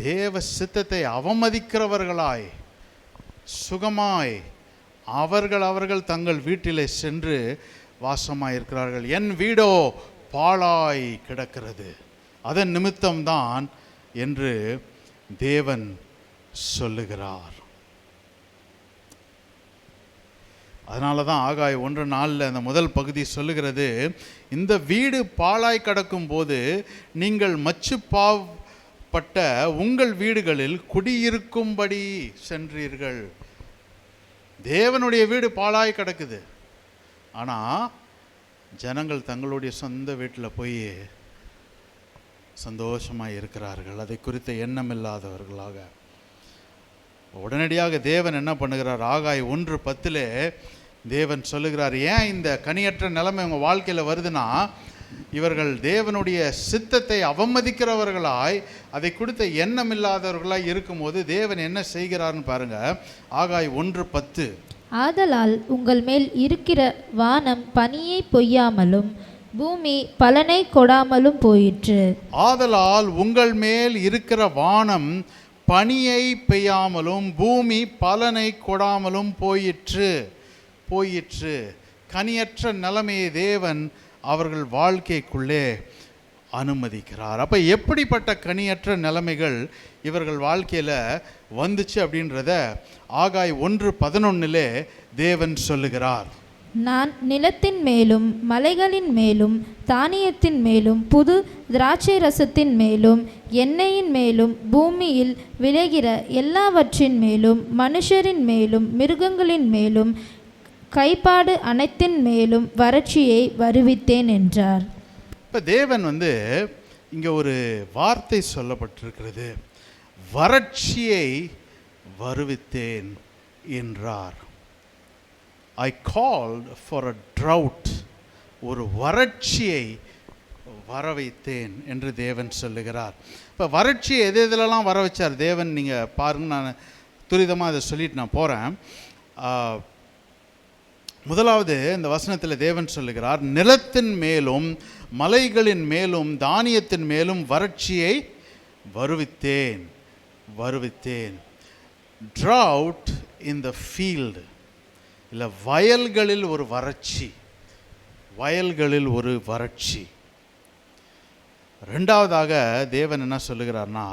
A: தேவ சித்தத்தை அவமதிக்கிறவர்களாய் சுகமாய் அவர்கள் தங்கள் வீட்டிலே சென்று வாசமாய் இருக்கிறார்கள். என் வீடோ பாழாய் கிடக்கிறது, அதன் நிமித்தம்தான் என்று தேவன் சொல்லுகிறார். அதனால தான் ஆகாய் 1:4 அந்த முதல் பகுதி சொல்லுகிறது, இந்த வீடு பாழாய் கிடக்கும் போது நீங்கள் மச்சுப்பாவப்பட்ட உங்கள் வீடுகளில் குடியிருக்கும்படி சென்றீர்கள். தேவனுடைய வீடு பாழாய் கிடக்குது, ஆனால் ஜனங்கள் தங்களுடைய சொந்த வீட்டில் போய் சந்தோஷமாக இருக்கிறார்கள், அதை குறித்த எண்ணம் இல்லாதவர்களாக. உடனடியாக தேவன் என்ன பண்ணுகிறார்? ஆகாய் 1:10 தேவன் சொல்லுகிறார், ஏன் இந்த கனியற்ற நிலைமை உங்கள் வாழ்க்கையில் வருதுன்னா, இவர்கள் தேவனுடைய சித்தத்தை அவமதிக்கிறவர்களாய் அதை குறித்த எண்ணம் இல்லாதவர்களாய் இருக்கும்போது தேவன் என்ன செய்கிறார்னு பாருங்க. ஆகாய் 1:10,
C: ஆதலால் உங்கள் மேல் இருக்கிற வானம் பனியை பொய்யாமலும் பூமி பலனை கொடாமலும் போயிற்று.
A: ஆதலால் உங்கள் மேல் இருக்கிற வானம் பனியை பெய்யாமலும் பூமி பலனை கொடாமலும் போயிற்று. கனியற்ற நிலைமையை தேவன் அவர்கள் வாழ்க்கைக்குள்ளே அனுமதிக்கிறார். அப்போ எப்படிப்பட்ட கனியற்ற நிலைமைகள் இவர்கள் வாழ்க்கையில் வந்துச்சு அப்படின்றத ஆகாய் 1:11 தேவன் சொல்லுகிறார்.
C: நான் நிலத்தின் மேலும் மலைகளின் மேலும் தானியத்தின் மேலும் புது திராட்சை ரசத்தின் மேலும் எண்ணெயின் மேலும் பூமியில் விளைகிற எல்லாவற்றின் மேலும் மனுஷரின் மேலும் மிருகங்களின் மேலும் கைப்பாடு அனைத்தின் மேலும் வறட்சியை வருவித்தேன் என்றார்.
A: இப்போ தேவன் இங்கே ஒரு வார்த்தை சொல்லப்பட்டிருக்கிறது, வறட்சியை வருவித்தேன் என்றார். I called for a drought, ஒரு வறட்சியை வரவைத்தேன் என்று தேவன் சொல்லுகிறார். இப்போ வறட்சியை எதெல்லாம் வர வச்சார் தேவன் நீங்கள் பாருங்கள். நான் துரிதமாக அதை சொல்லிட்டு நான் போகிறேன். முதலாவது இந்த வசனத்தில் தேவன் சொல்லுகிறார், நிலத்தின் மேலும் மலைகளின் மேலும் தானியத்தின் மேலும் வறட்சியை வருவித்தேன். Drought in the field, இல்லை வயல்களில் ஒரு வறட்சி. ரெண்டாவதாக தேவன் என்ன சொல்லுகிறார்னா,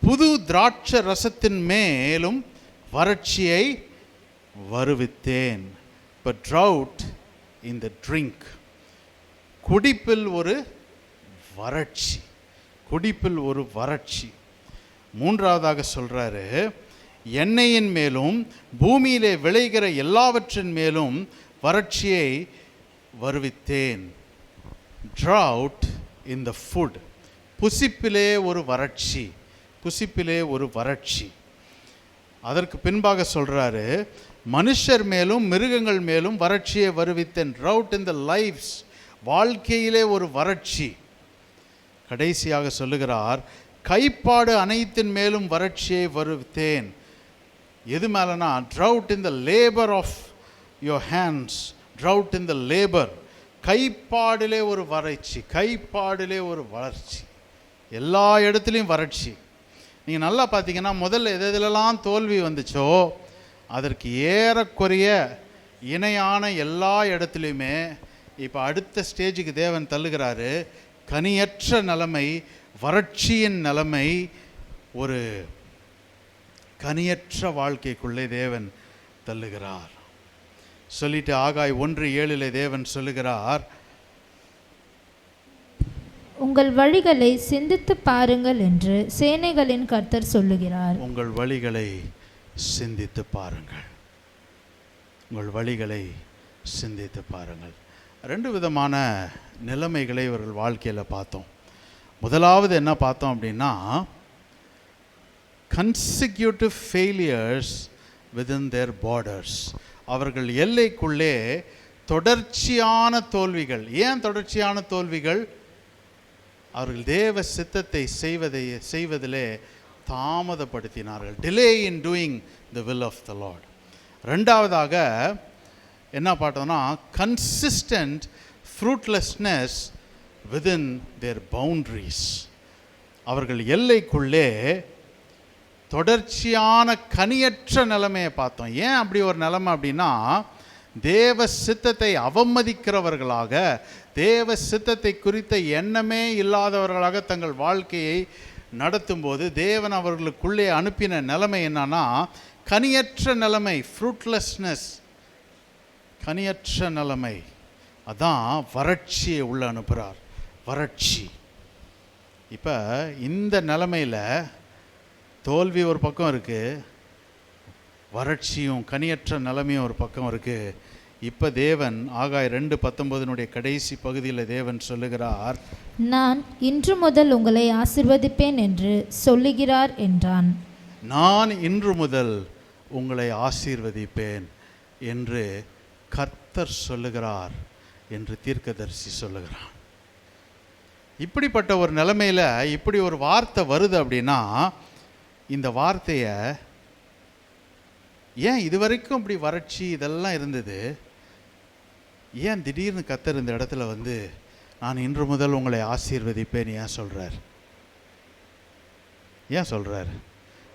A: புது திராட்சை ரசத்தின் மேலும் வறட்சியை வருவித்தேன். இப்போ drought in the drink, குடிப்பில் ஒரு வறட்சி. மூன்றாவதாக சொல்கிறாரு, எண்ணெயின் மேலும் பூமியிலே விளைகிற எல்லாவற்றின் மேலும் வறட்சியை வருவித்தேன். drought in the food, புசிப்பிலே ஒரு வறட்சி. அதற்கு பின்பாக சொல்கிறாரு, மனுஷர் மேலும் மிருகங்கள் மேலும் வறட்சியை வருவித்தேன். drought in the lives, வாழ்க்கையிலே ஒரு வறட்சி. கடைசியாக சொல்லுகிறார், கைப்பாடு அனைத்தின் மேலும் வறட்சியை வருவித்தேன். எது மேலனா, drought in the labor of your hands, drought in the labor, கைப்பாடிலே ஒரு வறட்சி. எல்லா இடத்துலையும் வறட்சி. நீங்கள் நல்லா பார்த்தீங்கன்னா, முதல்ல எதெல்லாம் தோல்வி வந்துச்சோ அதற்கு ஏறக்குறைய இணையான எல்லா இடத்துலையுமே இப்போ அடுத்த ஸ்டேஜுக்கு தேவன் தள்ளுகிறாரு. கனியற்ற நிலைமை, வறட்சியின் நிலைமை, ஒரு கனியற்ற வாழ்க்கைக்குள்ளே தேவன் தள்ளுகிறார். சொல்லிட்டு ஆகாய் 1:7 தேவன் சொல்லுகிறார்,
C: உங்கள் வழிகளை சிந்தித்து பாருங்கள் என்று சேனைகளின் கர்த்தர் சொல்லுகிறார்.
A: உங்கள் வழிகளை சிந்தித்து பாருங்கள். உங்கள் வழிகளை சிந்தித்து பாருங்கள். 2 விதமான நிலைமைகளை இவர்கள் வாழ்க்கையில் பார்த்தோம். முதலாவது என்ன பார்த்தோம் அப்படின்னா, consecutive failures within their borders. அவர்கள் எல்லைக்குள்ளே தொடர்ச்சியான தோல்விகள். ஏன் தொடர்ச்சியான தோல்விகள்? அவர்கள் தேவ சித்தத்தை செய்வதிலே தாமதப்படுத்தினார்கள். Delay in doing the will of the Lord. ரெண்டாவதாக என்ன பார்த்தோம்னா, consistent fruitlessness within their boundaries. அவர்கள் எல்லைக்குள்ளே தொடர்ச்சியான கனியற்ற நிலைமையை பார்த்தோம். ஏன் அப்படி ஒரு நிலைமை அப்படின்னா, தேவ சித்தத்தை அவமதிக்கிறவர்களாக, தேவ சித்தத்தை குறித்த எண்ணமே இல்லாதவர்களாக தங்கள் வாழ்க்கையை நடத்தும்போது தேவன் அவர்களுக்குள்ளே அனுப்பின நிலைமை என்னன்னா, கனியற்ற நிலைமை, ஃப்ரூட்லெஸ்னஸ், கனியற்ற நிலைமை. அதான் வறட்சியை உள்ள அனுப்புகிறார். வறட்சி. இப்போ இந்த நிலைமையில் தோல்வி ஒரு பக்கம் இருக்குது, வறட்சியும் கனியற்ற நிலைமையும் ஒரு பக்கம் இருக்குது. இப்போ தேவன் ஆகாய் 2:19 கடைசி பகுதியில் தேவன் சொல்லுகிறார்,
C: நான் இன்று முதல் உங்களை ஆசீர்வதிப்பேன் என்று சொல்லுகிறார் என்றான்.
A: நான் இன்று முதல் உங்களை ஆசீர்வதிப்பேன் என்று கர்த்தர் சொல்லுகிறார் என்று தீர்க்கதரிசி சொல்லுகிறான். இப்படிப்பட்ட ஒரு நிலைமையில் இப்படி ஒரு வார்த்தை வருது அப்படின்னா, இந்த வார்த்தையை ஏன் இதுவரைக்கும் இப்படி வறட்சி இதெல்லாம் இருந்தது, ஏன் திடீர்னு கர்த்தர் இந்த இடத்துல வந்து நான் இன்று முதல் உங்களை ஆசீர்வதிப்பேன் ஏன் சொல்கிறார்? ஏன் சொல்கிறார்?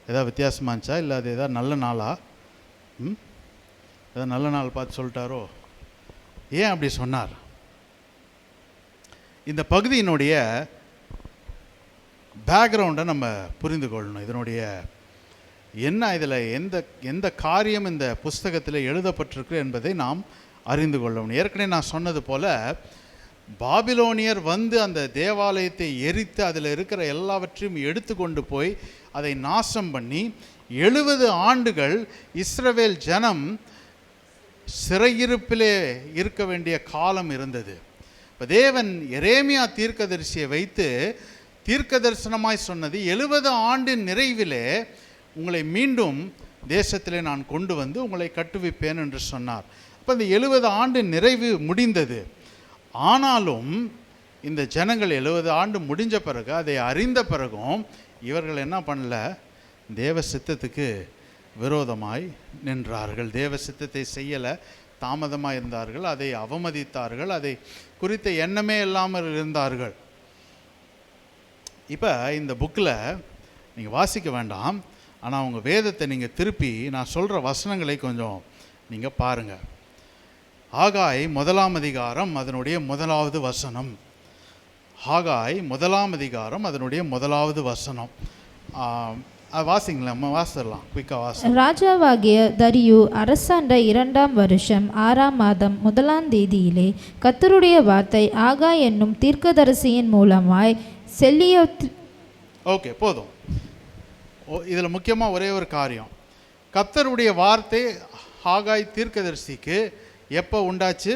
A: ஏதாவது வித்தியாசமாக இருந்துச்சா? இல்லை அது ஏதாவது நல்ல நாளா? ஏதாவது நல்ல நாள் பார்த்து சொல்லிட்டாரோ? ஏன் அப்படி சொன்னார்? இந்த பகுதியினுடைய பேக்ரவுண்டை நம்ம புரிந்து கொள்ளணும். இதனுடைய என்ன, இதில் எந்த காரியம் இந்த புஸ்தகத்தில் எழுதப்பட்டிருக்கு என்பதை நாம் அறிந்து கொள்ளணும். ஏற்கனவே நான் சொன்னது போல், பாபிலோனியர் வந்து அந்த தேவாலயத்தை எரித்து அதில் இருக்கிற எல்லாவற்றையும் எடுத்து கொண்டு போய் அதை நாசம் பண்ணி 70 ஆண்டுகள் இஸ்ரவேல் ஜனம் சிறையிருப்பிலே இருக்க வேண்டிய காலம் இருந்தது. இப்போ தேவன் எரேமியா தீர்க்கதரிசியை வைத்து தீர்க்க தரிசனமாய் சொன்னது, 70 ஆண்டின் நிறைவிலே உங்களை மீண்டும் தேசத்திலே நான் கொண்டு வந்து உங்களை கட்டுவிப்பேன் என்று சொன்னார். அப்போ இந்த 70 ஆண்டு நிறைவு முடிந்தது. ஆனாலும் இந்த ஜனங்கள் 70 ஆண்டு முடிஞ்ச பிறகு, அதை அறிந்த பிறகும் இவர்கள் என்ன பண்ணல, தேவ சித்தத்துக்கு விரோதமாய் நின்றார்கள். தேவ சித்தத்தை செய்யலை, தாமதமாக இருந்தார்கள், அதை அவமதித்தார்கள், அதை குறித்த எண்ணமே இல்லாமல் இருந்தார்கள். இப்போ இந்த புக்கில் நீங்கள் வாசிக்க வேண்டாம், ஆனால் உங்கள் வேதத்தை நீங்கள் திருப்பி நான் சொல்கிற வசனங்களை கொஞ்சம் நீங்கள் பாருங்கள். ஆகாய் 1 அதிகாரம் அதனுடைய 1வது வசனம். ஆகாய் 1 அதிகாரம் அதனுடைய 1வது வசனம். அது வாசிங்களேன், நம்ம வாசிடலாம், குயிக்காக வாசி.
C: ராஜாவாகிய தரியு அரசாண்ட 2ஆம் வருஷம் 6ஆம் மாதம் 1ஆம் தேதியிலே கர்த்தருடைய வார்த்தை ஆகாய் என்னும் தீர்க்கதரிசியின் மூலமாய்
A: ஓகே, போதும். இதில் முக்கியமாக ஒரே ஒரு காரியம், கர்த்தருடைய வார்த்தை ஆகாய் தீர்க்கதரிசிக்கு எப்போ உண்டாச்சு?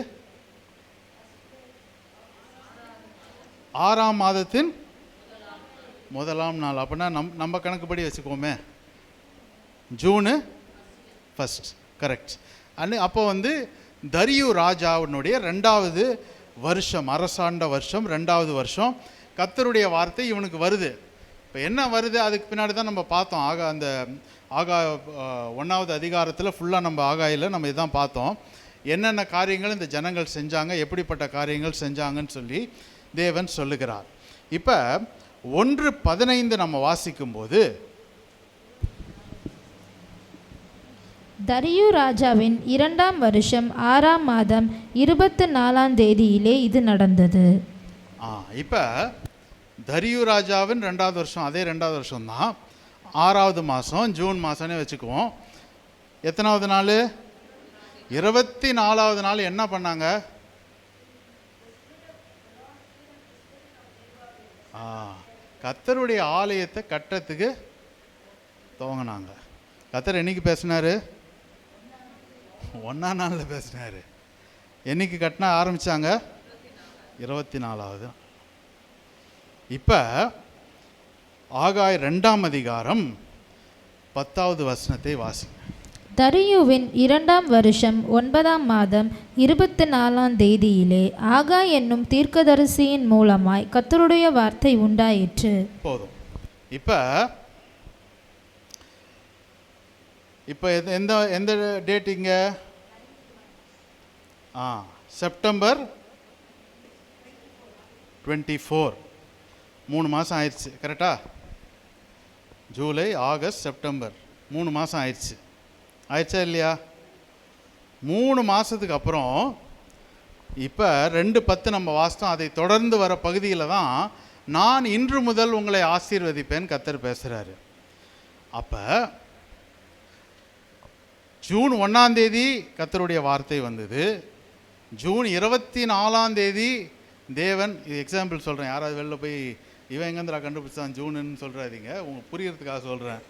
A: 6ஆம் மாதத்தின் 1ஆம் நாள். அப்படின்னா நம்ம கணக்குப்படி வச்சுக்கோமே, ஜூனு 1 கரெக்ட். அப்போ வந்து தரியு ராஜாவினுடைய 2வது வருஷம், அரசாண்ட வருஷம், 2வது வருஷம் கர்த்தருடைய வார்த்தை இவனுக்கு வருது. இப்போ என்ன வருது அதுக்கு பின்னாடி தான் நம்ம பார்த்தோம். அந்த ஆகா 1வது அதிகாரத்தில் ஃபுல்லாக நம்ம ஆகாயில் நம்ம இதான் பார்த்தோம். என்னென்ன காரியங்கள் இந்த ஜனங்கள் செஞ்சாங்க, எப்படிப்பட்ட காரியங்கள் செஞ்சாங்கன்னு சொல்லி தேவன் சொல்லுகிறார். இப்போ 1:15 நம்ம வாசிக்கும்போது,
C: தரியு ராஜாவின் 2ஆம் வருஷம் 6ஆம் மாதம் 24ஆம் தேதியிலே இது நடந்தது.
A: இப்போ தரியு ராஜாவின் 2வது வருஷம், அதே 2வது வருஷம் தான், 6வது மாதம், ஜூன் மாதம்னே வச்சுக்குவோம். எத்தனாவது நாள்? 24வது நாள் என்ன பண்ணாங்க? கர்த்தருடைய ஆலயத்தை கட்டத்துக்கு துவங்கினாங்க. கர்த்தர் என்னைக்கு பேசினார்? 1ஆம் நாளில் பேசினார். என்னைக்கு கட்டினா ஆரம்பித்தாங்க? 24வது. இப்போ ஆகாய் 2ஆம் அதிகாரம் 10வது வசனத்தை வாசிங்க.
C: தரியுவின் 2ஆம் வருஷம் 9ஆம் மாதம் 24ஆம் தேதியிலே ஆகாய் என்னும் தீர்க்கதரிசியின் மூலமாய் கர்த்தருடைய வார்த்தை உண்டாயிற்று.
A: போதும். இப்போ எந்த எந்த டேட்டிங்க? செப்டம்பர் 24. 3 மாதம் ஆயிடுச்சு. கரெக்டா? ஜூலை, ஆகஸ்ட், செப்டம்பர் 3 மாதம் ஆயிடுச்சு. ஆயிடுச்சா இல்லையா? 3 மாதத்துக்கு அப்புறம் இப்போ 2:10 நம்ம வாசித்தோம். அதை தொடர்ந்து வர பகுதியில் தான் நான் இன்று முதல் உங்களை ஆசீர்வதிப்பேன் கர்த்தர் பேசுகிறாரு. அப்போ ஜூன் 1ஆம் தேதி கர்த்தருடைய வார்த்தை வந்தது. ஜூன் 24ஆம் தேதி தேவன், இது எக்ஸாம்பிள் சொல்கிறேன், யாராவது வெளில போய் இவன் எங்கேந்திரா கண்டுபிடிச்சான் ஜூனுன்னு சொல்கிறாதீங்க, உங்களுக்கு புரியறதுக்காக சொல்கிறேன்.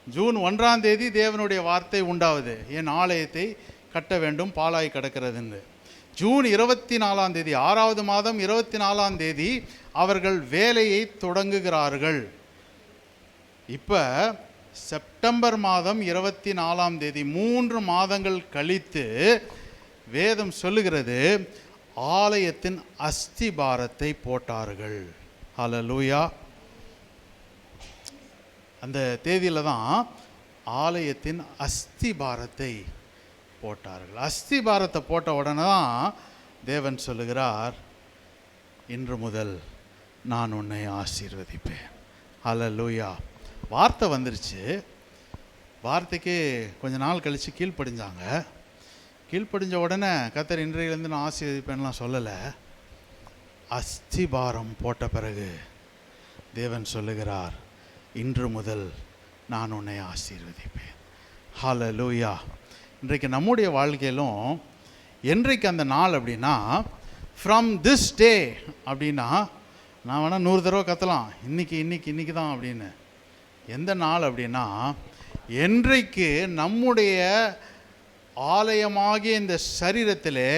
A: ஜூன் 1ஆம் தேதி தேவனுடைய வார்த்தை உண்டாவது, என் ஆலயத்தை கட்ட வேண்டும், பாலாய் கிடக்கிறதுன்னு. ஜூன் 24ஆம் தேதி 6வது மாதம் 24ஆம் தேதி அவர்கள் வேலையை தொடங்குகிறார்கள். இப்போ செப்டம்பர் மாதம் 24ஆம் தேதி 3 மாதங்கள் கழித்து வேதம் சொல்லுகிறது ஆலயத்தின் அஸ்திபாரத்தை போட்டார்கள். ஹல்லேலூயா. அந்த தேதியில் தான் ஆலயத்தின் அஸ்திபாரத்தை போட்டார்கள். அஸ்திபாரத்தை போட்ட உடனே தான் தேவன் சொல்லுகிறார், இன்று முதல் நான் உன்னை ஆசீர்வதிப்பேன். ஹல்லேலூயா. வார்த்தை வந்துருச்சு. வார்த்தைக்கு கொஞ்ச நாள் கழித்து கீழ்ப்படிஞ்சாங்க. கீழ்ப்படிஞ்ச உடனே கர்த்தர் இன்றையிலேருந்து நான் ஆசீர்வதிப்பேன்லாம் சொல்லலை. அஸ்திபாரம் போட்ட பிறகு தேவன் சொல்லுகிறார், இன்று முதல் நான் உன்னை ஆசீர்வதிப்பேன். ஹல்லேலூயா. இன்றைக்கு நம்முடைய வாழ்க்கையிலும் என்றைக்கு அந்த நாள் அப்படின்னா, ஃப்ரம் திஸ் டே அப்படின்னா, நான் வேணால் 100 தடவை கத்தலாம் இன்னைக்கு தான் அப்படின்னு. எந்த நாள் அப்படின்னா, என்றைக்கு நம்முடைய ஆலயமாகிய இந்த சரீரத்திலே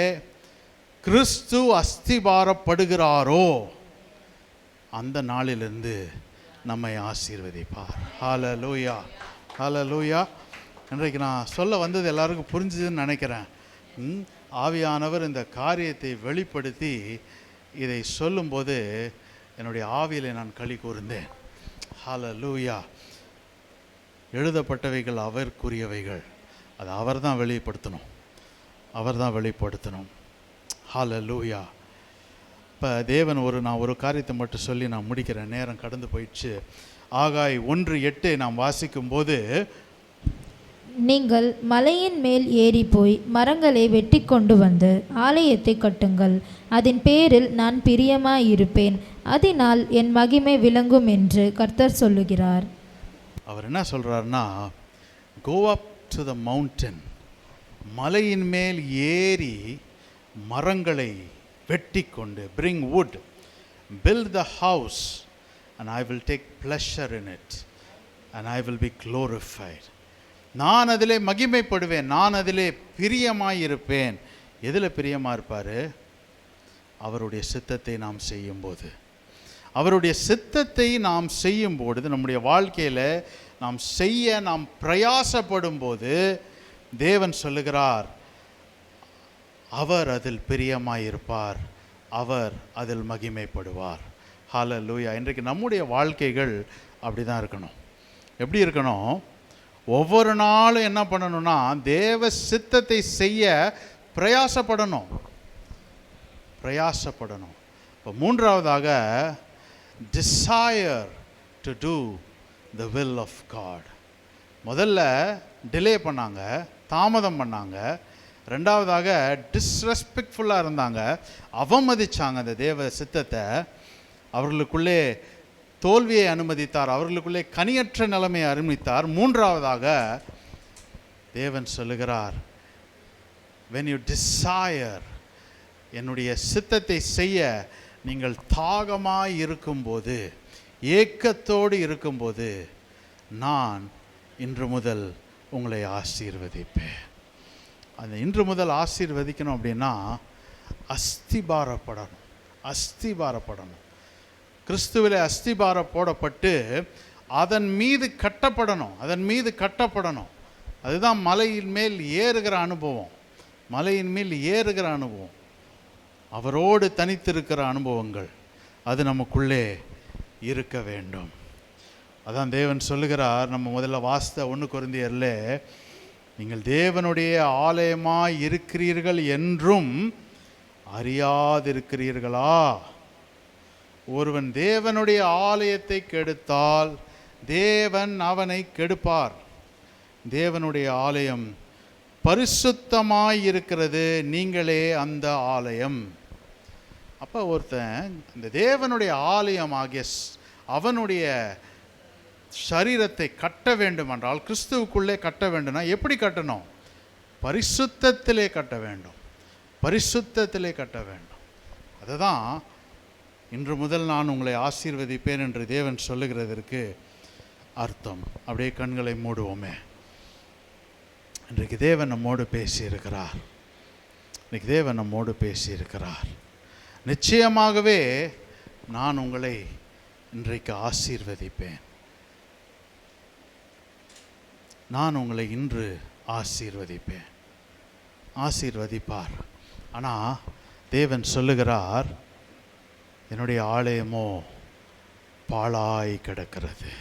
A: கிறிஸ்து அஸ்திபாரப்படுகிறாரோ அந்த நாளிலிருந்து நம்மை ஆசீர்வதிப்பார். ஹல்லேலூயா, ஹல்லேலூயா. இன்றைக்கு நான் சொல்ல வந்தது எல்லாருக்கும் புரிஞ்சுதுன்னு நினைக்கிறேன். ஆவியானவர் இந்த காரியத்தை வெளிப்படுத்தி இதை சொல்லும்போது என்னுடைய ஆவியில் நான் களி கூர்ந்தேன். ஹல்லேலூயா. எழுதப்பட்டவைகள் அவருக்குரியவைகள், அது அவர் தான் வெளிப்படுத்தணும், அவர் தான் வெளிப்படுத்தணும். ஹல்லேலூயா. இப்போ தேவன் நான் ஒரு காரியத்தை மட்டும் சொல்லி நான் முடிக்கிறேன், நேரம் கடந்து போயிடுச்சு. ஆகாய் 1:8 நாம் வாசிக்கும்போது,
C: நீங்கள் மலையின் மேல் ஏறி போய் மரங்களை வெட்டி கொண்டு வந்து ஆலயத்தை கட்டுங்கள், அதன் பேரில் நான் பிரியமாயிருப்பேன், அதனால் என் மகிமை விளங்கும் என்று கர்த்தர் சொல்லுகிறார்.
A: அவர் என்ன சொல்கிறாருன்னா, கோ அப் டு த மவுண்டன், மலையின் மேல் ஏறி மரங்களை வெட்டி கொண்டு, bring wood, build the house and I will take pleasure in it and I will be glorified. நான் அதிலே மகிமைப்படுவேன், நான் அதிலே பிரியமாயிருப்பேன். எதில் பிரியமாக இருப்பார்? அவருடைய சித்தத்தை நாம் செய்யும்போது. அவருடைய சித்தத்தை நாம் செய்யும்போது, நம்முடைய வாழ்க்கையில் நாம் பிரயாசப்படும் போது தேவன் சொல்லுகிறார், அவர் அதில் பிரியமாயிருப்பார், அவர் அதில் மகிமைப்படுவார். ஹல்லேலூயா. இன்றைக்கு நம்முடைய வாழ்க்கைகள் அப்படி தான் இருக்கணும். எப்படி இருக்கணும்? ஒவ்வொரு நாளும் என்ன பண்ணணும்னா, தேவ சித்தத்தை செய்ய பிரயாசப்படணும். இப்போ 3வதாக, desire to do the will of God. முதல்ல டிலே பண்ணாங்க, தாமதம் பண்ணாங்க. 2வதாக டிஸ்ரெஸ்பெக்ட்ஃபுல்லாக இருந்தாங்க, அவமதிச்சாங்க அந்த தேவ சித்தத்தை. அவர்களுக்குள்ளே தோல்வியை அனுமதித்தார், அவர்களுக்குள்ளே கனியற்ற நிலைமையை அனுமதித்தார். 3வதாக தேவன் சொல்லுகிறார், when you desire, என்னுடைய சித்தத்தை செய்ய நீங்கள் தாகமாய் இருக்கும்போது, ஏக்கத்தோடு இருக்கும்போது, நான் இன்று முதல் உங்களை ஆசீர்வதிப்பேன். அந்த இன்று முதல் ஆசீர்வதிக்கணும் அப்படின்னா அஸ்திபாரப்படணும். கிறிஸ்துவிலே அஸ்திபாரம் போடப்பட்டு அதன் மீது கட்டப்படணும். அதுதான் மலையின் மேல் ஏறுகிற அனுபவம். அவரோடு தனித்திருக்கிற அனுபவங்கள் அது நமக்குள்ளே இருக்க வேண்டும். அதான் தேவன் சொல்லுகிறார், நம்ம முதல்ல வாசித்த 1 கொரிந்தியர்ல, நீங்கள் தேவனுடைய ஆலயமாய் இருக்கிறீர்கள் என்றும் அறியாதிருக்கிறீர்களா? ஒருவன் தேவனுடைய ஆலயத்தை கெடுத்தால் தேவன் அவனை கெடுப்பார். தேவனுடைய ஆலயம் பரிசுத்தமாய் இருக்கிறது, நீங்களே அந்த ஆலயம். அப்போ ஒருத்தன் இந்த தேவனுடைய ஆலயம் ஆகிய அவனுடைய சரீரத்தை கட்ட வேண்டும் என்றால், கிறிஸ்துவுக்குள்ளே கட்ட வேண்டும்னா எப்படி கட்டணும்? பரிசுத்தத்திலே கட்ட வேண்டும். அதுதான் இன்று முதல் நான் உங்களை ஆசீர்வதிப்பேன் என்று தேவன் சொல்லுகிறதற்கு அர்த்தம். அப்படியே கண்களை மூடுவோமே. இன்றைக்கு தேவன் நம்மோடு பேசியிருக்கிறார். நிச்சயமாகவே நான் உங்களை இன்றைக்கு ஆசீர்வதிப்பேன். நான் உங்களை இன்று ஆசீர்வதிப்பார். ஆனால் தேவன் சொல்லுகிறார், என்னுடைய ஆலயமோ பாழாய் கிடக்கிறது.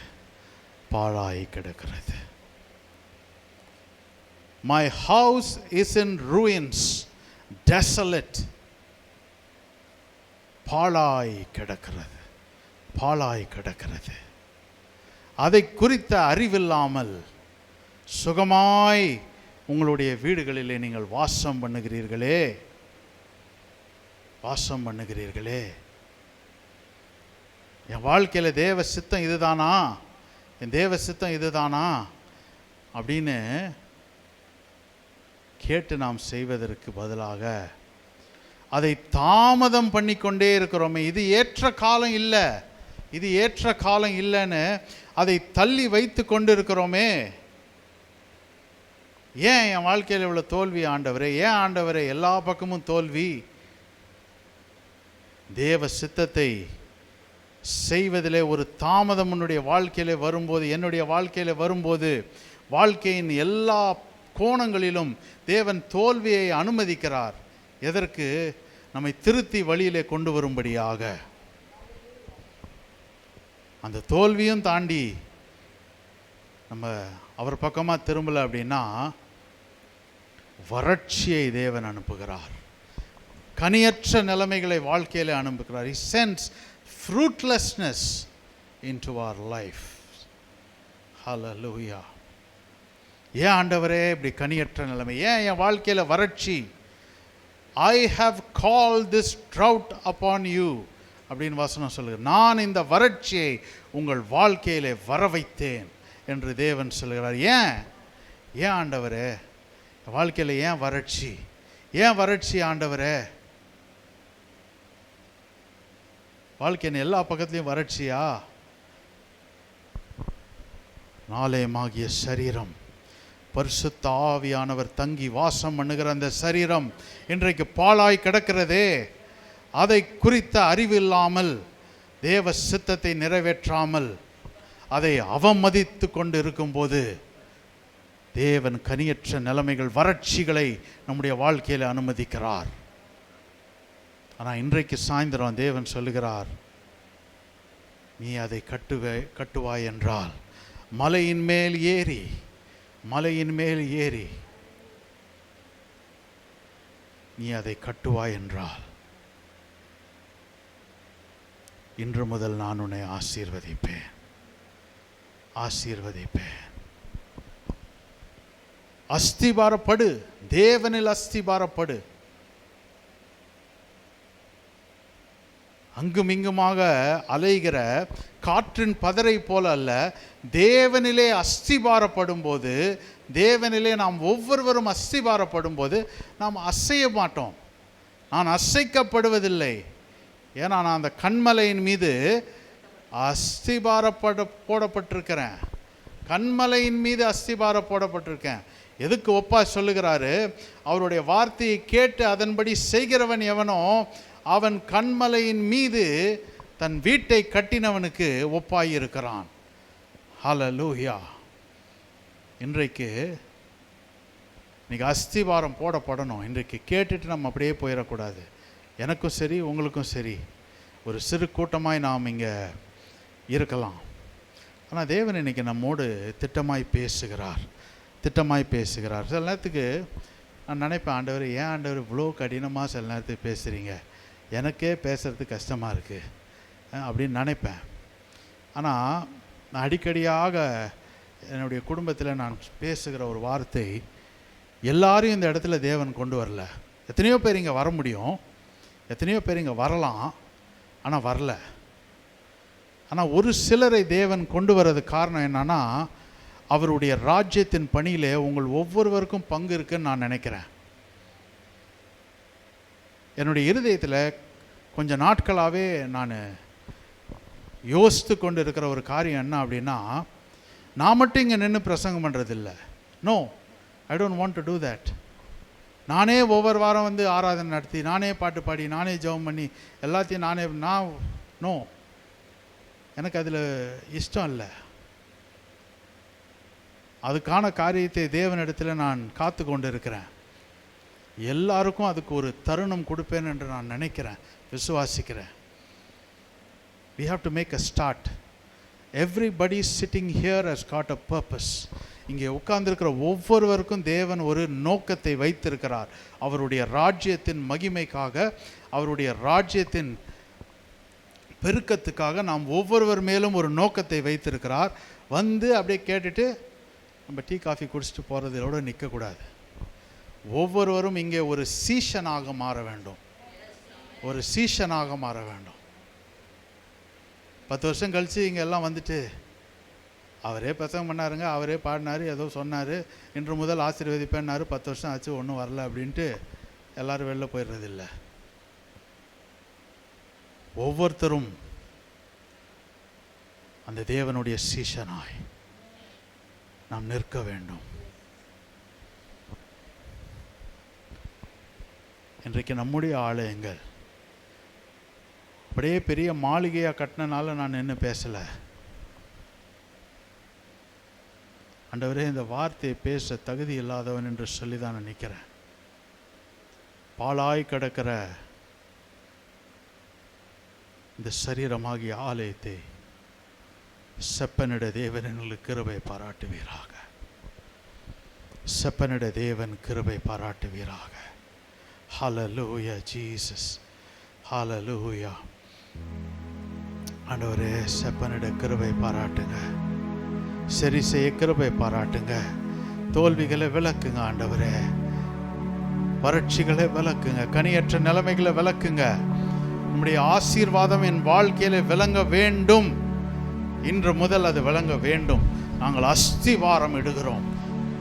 A: My house is in ruins, desolate. பாழாய் கிடக்கிறது. அதை குறித்த அறிவில்லாமல் சுகமாய் உங்களுடைய வீடுகளிலே நீங்கள் வாசம் பண்ணுகிறீர்களே. என் வாழ்க்கையில் தேவ சித்தம் இதுதானா அப்படின்னு கேட்டு நாம் செய்வதற்கு பதிலாக அதை தாமதம் பண்ணிக்கொண்டே இருக்கிறோமே. இது ஏற்ற காலம் இல்லைன்னு அதை தள்ளி வைத்து கொண்டு இருக்கிறோமே. ஏன் என் வாழ்க்கையில் இவ்வளோ தோல்வி ஆண்டவரே? ஏன் ஆண்டவரே எல்லா பக்கமும் தோல்வி? தேவ சித்தத்தை செய்வதிலே ஒரு தாமதம் என்னுடைய வாழ்க்கையில் வரும்போது வாழ்க்கையின் எல்லா கோணங்களிலும் தேவன் தோல்வியை அனுமதிக்கிறார். எதற்கு? நம்மை திருத்தி வழியிலே கொண்டு வரும்படியாக. அந்த தோல்வியும் தாண்டி நம்ம அவர் பக்கமாக திரும்பலை அப்படின்னா வறட்சியை தேவன் அனுப்புகிறார். கனியற்ற நிலைமைகளை வாழ்க்கையில் அனுப்புகிறார். He sends fruitlessness into our life. Hallelujah. ஏன் ஆண்டவரே இப்படி கனியற்ற நிலைமை? ஏன் என் வாழ்க்கையில் வறட்சி? I have called this drought upon you அப்படின்னு வசனம் சொல்லுகிறார். நான் இந்த வறட்சியை உங்கள் வாழ்க்கையிலே வர வைத்தேன் என்று தேவன் சொல்லுகிறார். ஏன் ஆண்டவரே வாழ்க்கையில் ஏன் வறட்சி ஆண்டவரே? வாழ்க்கையின் எல்லா பக்கத்துலையும் வறட்சியா? ஆலயமாகிய சரீரம், பரிசுத்த ஆவியானவர் தங்கி வாசம் பண்ணுகிற அந்த சரீரம் இன்றைக்கு பாழாய் கிடக்கிறதே. அதை குறித்த அறிவில்லாமல், தேவ சித்தத்தை நிறைவேற்றாமல் அதை அவமதித்து கொண்டு இருக்கும்போது தேவன் கனியற்ற நிலைமைகள், வறட்சிகளை நம்முடைய வாழ்க்கையில் அனுமதிக்கிறார். ஆனால் இன்றைக்கு சாயந்தரம் தேவன் சொல்லுகிறார், நீ அதை கட்டுவாய் என்றால் மலையின் மேல் ஏறி நீ அதை கட்டுவாய் என்றால் இன்று முதல் நான் உன்னை ஆசீர்வதிப்பேன். அஸ்திபாரப்படு, தேவனில் அஸ்திபாரப்படு. அங்குமிங்குமாக அலைகிற காற்றின் பதரை போல அல்ல, தேவனிலே அஸ்திபாரப்படும் போது, தேவனிலே நாம் ஒவ்வொருவரும் அஸ்திபாரப்படும் போது நாம் அசைய மாட்டோம். நான் அசைக்கப்படுவதில்லை. ஏன்னா நான் அந்த கண்மலையின் மீது போடப்பட்டிருக்கிறேன். கன்மலையின் மீது அஸ்திபாரம் போடப்பட்டிருக்கேன். எதுக்கு ஒப்பா சொல்லுகிறாரு? அவருடைய வார்த்தையை கேட்டு அதன்படி செய்கிறவன் எவனோ அவன் கன்மலையின் மீது தன் வீட்டை கட்டினவனுக்கு ஒப்பாய் இருக்கிறான். ஹல்லேலூயா. இன்றைக்கு அஸ்திவாரம் போடப்படணும். இன்றைக்கு கேட்டுட்டு நம்ம அப்படியே போயிடக்கூடாது. எனக்கும் சரி, உங்களுக்கும் சரி, ஒரு சிறு கூட்டமாய் நாம் இங்கே இருக்கலாம். ஆனால் தேவன் இன்றைக்கி நம்மோடு திட்டமாய் பேசுகிறார். சில நேரத்துக்கு நான் நினைப்பேன், ஆண்டவர் ஏன் ஆண்டவர் இவ்வளோ கடினமாக சில நேரத்துக்கு பேசுகிறீங்க, எனக்கே பேசுகிறதுக்கு கஷ்டமாக இருக்குது அப்படின்னு நினைப்பேன். ஆனால் நான் அடிக்கடியாக என்னுடைய குடும்பத்தில் நான் பேசுகிற ஒரு வார்த்தை, எல்லாரையும் இந்த இடத்துல தேவன் கொண்டு வரல. எத்தனையோ பேர் இங்கே வர முடியும், எத்தனையோ பேர் இங்கே வரலாம், ஆனால் வரல. ஆனால் ஒரு சிலரை தேவன் கொண்டு வர்றது காரணம் என்னன்னா, அவருடைய ராஜ்யத்தின் பணியிலே உங்கள் ஒவ்வொருவருக்கும் பங்கு இருக்குன்னு நான் நினைக்கிறேன். என்னுடைய இருதயத்தில் கொஞ்ச நாட்களாகவே நான் யோசித்து கொண்டு இருக்கிற ஒரு காரியம் என்ன அப்படின்னா, நான் மட்டும் இங்கே நின்று பிரசங்கம் பண்ணுறதில்லை. No, I don't want to do that. நானே ஒவ்வொரு வாரம் வந்து ஆராதனை நடத்தி, நானே பாட்டு பாடி, நானே ஜெபம் பண்ணி, எல்லாத்தையும் நோ, எனக்கு அதில் இஷ்டம் இல்லை. அதுக்கான காரியத்தை தேவனிடத்தில் நான் காத்து கொண்டு இருக்கிறேன். எல்லாருக்கும் அதுக்கு ஒரு தருணம் கொடுப்பேன் என்று நான் நினைக்கிறேன், விசுவாசிக்கிறேன். We have to make a start. Everybody sitting here has got a purpose. இங்கே உட்கார்ந்திருக்கிற ஒவ்வொருவருக்கும் தேவன் ஒரு நோக்கத்தை வைத்திருக்கிறார். அவருடைய ராஜ்யத்தின் மகிமைக்காக, அவருடைய ராஜ்யத்தின் பெருக்கத்துக்காக நாம் ஒவ்வொருவர் மேலும் ஒரு நோக்கத்தை வைத்திருக்கிறார். வந்து அப்படியே கேட்டுட்டு நம்ம டீ காஃபி குடிச்சிட்டு போகிறதோட நிற்கக்கூடாது. ஒவ்வொருவரும் இங்கே ஒரு சீஷனாக மாற வேண்டும், ஒரு சீஷனாக மாற வேண்டும். 10 வருஷம் கழித்து இங்கே எல்லாம் வந்துட்டு அவரே பிரசங்கம் பண்ணாருங்க, அவரே பாடினார், ஏதோ சொன்னார், இன்று முதல் ஆசீர்வதிப்பேன்னாரு, 10 வருஷம் ஆச்சு ஒன்றும் வரல அப்படின்ட்டு எல்லோரும் வெளில போயிடுறதில்ல. ஒவ்வொருத்தரும் அந்த தேவனுடைய சீஷனாய் நாம் நிற்க வேண்டும். இன்றைக்கு நம்முடைய ஆலயங்கள் அப்படியே பெரிய மாளிகையாக கட்டினால நான் நின்று பேசலை. ஆண்டவரே, இந்த வார்த்தையை பேச தகுதி இல்லாதவன் என்று சொல்லி தான் நான் நிற்கிறேன். பாழாய் கிடக்கிற இந்த சரீரமாகிய ஆலயத்தை செப்பனிட தேவன் எங்களுக்கு கிருபை பாராட்டுவீராக. செப்பனிட தேவன் கிருபை பாராட்டுவீராக. ஹல்லேலூயா ஜீசஸ், ஹல்லேலூயா. ஆண்டவரே, செப்பனிட கிருபை பாராட்டுங்க, சரி செய்ய கிருபை பாராட்டுங்க, தோல்விகளை விளக்குங்க ஆண்டவரே, வறட்சிகளை விளக்குங்க, கனியற்ற நிலைமைகளை விளக்குங்க. நம்முடைய ஆசீர்வாதம் என் வாழ்க்கையில விளங்க வேண்டும். இன்று முதல் அது விளங்க வேண்டும். நாங்கள் அஸ்திவாரம் இடுகிறோம்,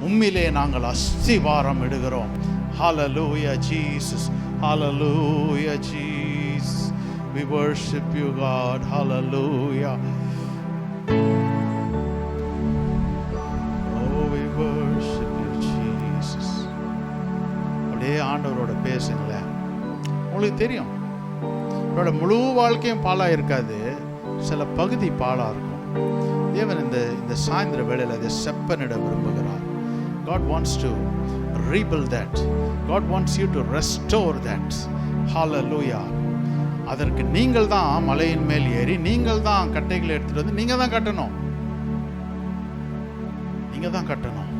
A: உம்மிலே நாங்கள் அஸ்திவாரம் இடுகிறோம். ஹல்லேலூயா ஜீசஸ், ஹல்லேலூயா Jesus. We worship you God. Hallelujah. Oh, we worship you Jesus. அப்படியே ஆண்டவரோட பேசுங்களேன். உங்களுக்கு தெரியும், அவரோட முழு வாழ்க்கையும் பாழா இருக்காது, சில பகுதி பாழா இருக்கும். தேவன் இந்த சாயந்திர வேளையில் அதை செப்பனிட விரும்புகிறார். God wants to rebuild that. God wants you to restore that. Hallelujah. அதற்கு நீங்கள் தான் மலையின் மேல் ஏறி, நீங்கள் தான் கட்டைகளை எடுத்துட்டு வந்து நீங்க தான் கட்டணும், நீங்க தான் கட்டணும்.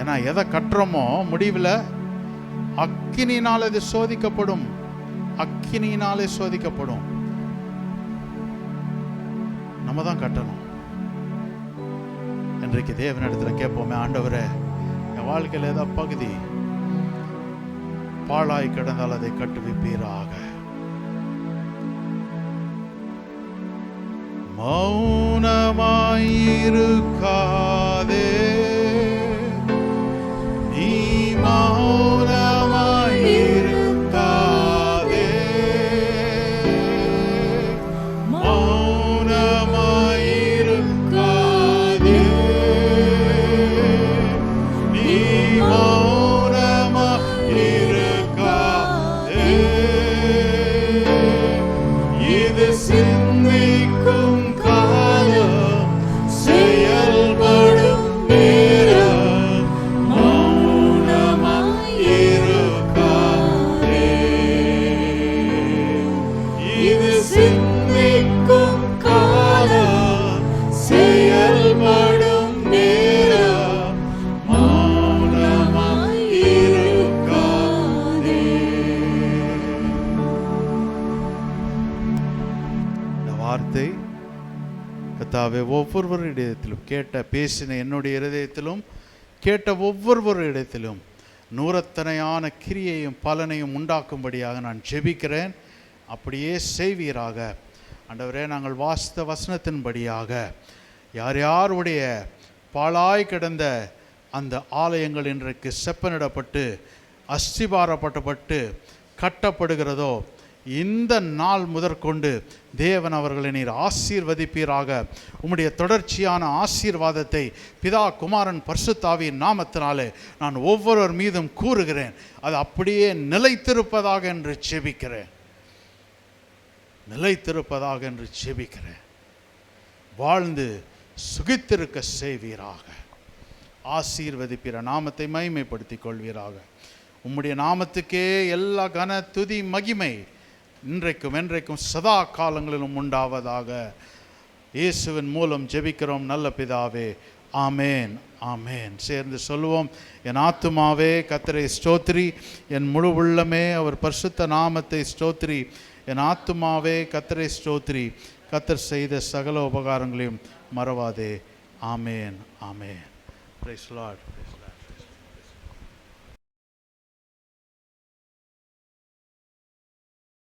A: ஏன்னா எதை கட்டுறோமோ முடிவில் அக்கினியினால் அது சோதிக்கப்படும், அக்கினியினாலே சோதிக்கப்படும். நம்ம தான் கட்டணும். இன்றைக்கு தேவனிடத்துல கேட்போமே, ஆண்டவரே, என் வாழ்க்கையில் ஏதாவது பகுதி பாழாய் கிடந்தால் அதை கட்டுவிப்பீராக. மௌனமாயிருக்காதே, நீ மௌனமாயிருக்காதே, மௌனமாயிருக்காதே, வார்த்தை கர்த்தாவே ஒவ்வொருவரிடத்திலும் பேசின என்னுடைய இருதயத்திலும் கேட்ட ஒவ்வொரு இடத்திலும் நூறத்தனையான கிரியையும் பலனையும் உண்டாக்கும்படியாக நான் ஜெபிக்கிறேன். அப்படியே செய்வீராக. ஆண்டவரே, நாங்கள் வாசித்த வசனத்தின்படியாக யார் யாருடைய பாழாய் கிடந்த அந்த ஆலயங்கள் இன்றைக்கு செப்பனிடப்பட்டு அஸ்திபாரப்பட்டு கட்டப்படுகிறதோ, இந்த நாள் முதற்கொண்டு தேவன் அவர்களை நீர் ஆசீர்வதிப்பீராக. உம்முடைய தொடர்ச்சியான ஆசீர்வாதத்தை பிதா குமாரன் பரிசுத்தாவியின் நாமத்தினாலே நான் ஒவ்வொருவர் மீதும் கூறுகிறேன். அது அப்படியே நிலைத்திருப்பதாக என்று ஜெபிக்கிறேன். நிலைத்திருப்பதாக என்று ஜெபிக்கிறேன். வாழ்ந்து சுகித்திருக்க செய்வீராக. ஆசீர்வதிப்பிற நாமத்தை மகிமைப்படுத்திக் கொள்வீராக. உம்முடைய நாமத்துக்கே எல்லா கன துதி மகிமை இன்றைக்கும் என்றைக்கும் சதா காலங்களிலும் உண்டாவதாக. இயேசுவின் மூலம் ஜெபிக்கிறோம் நல்ல பிதாவே, ஆமேன் ஆமேன். சேர்ந்து சொல்லுவோம். என் ஆத்துமாவே கர்த்தரை ஸ்தோத்திரி, என் முழு உள்ளமே அவர் பரிசுத்த நாமத்தை ஸ்தோத்திரி. என் ஆத்துமாவே கர்த்தரை ஸ்தோத்திரி, கர்த்தர் செய்த சகல உபகாரங்களையும் மறவாதே. ஆமேன் ஆமேன். Praise the Lord.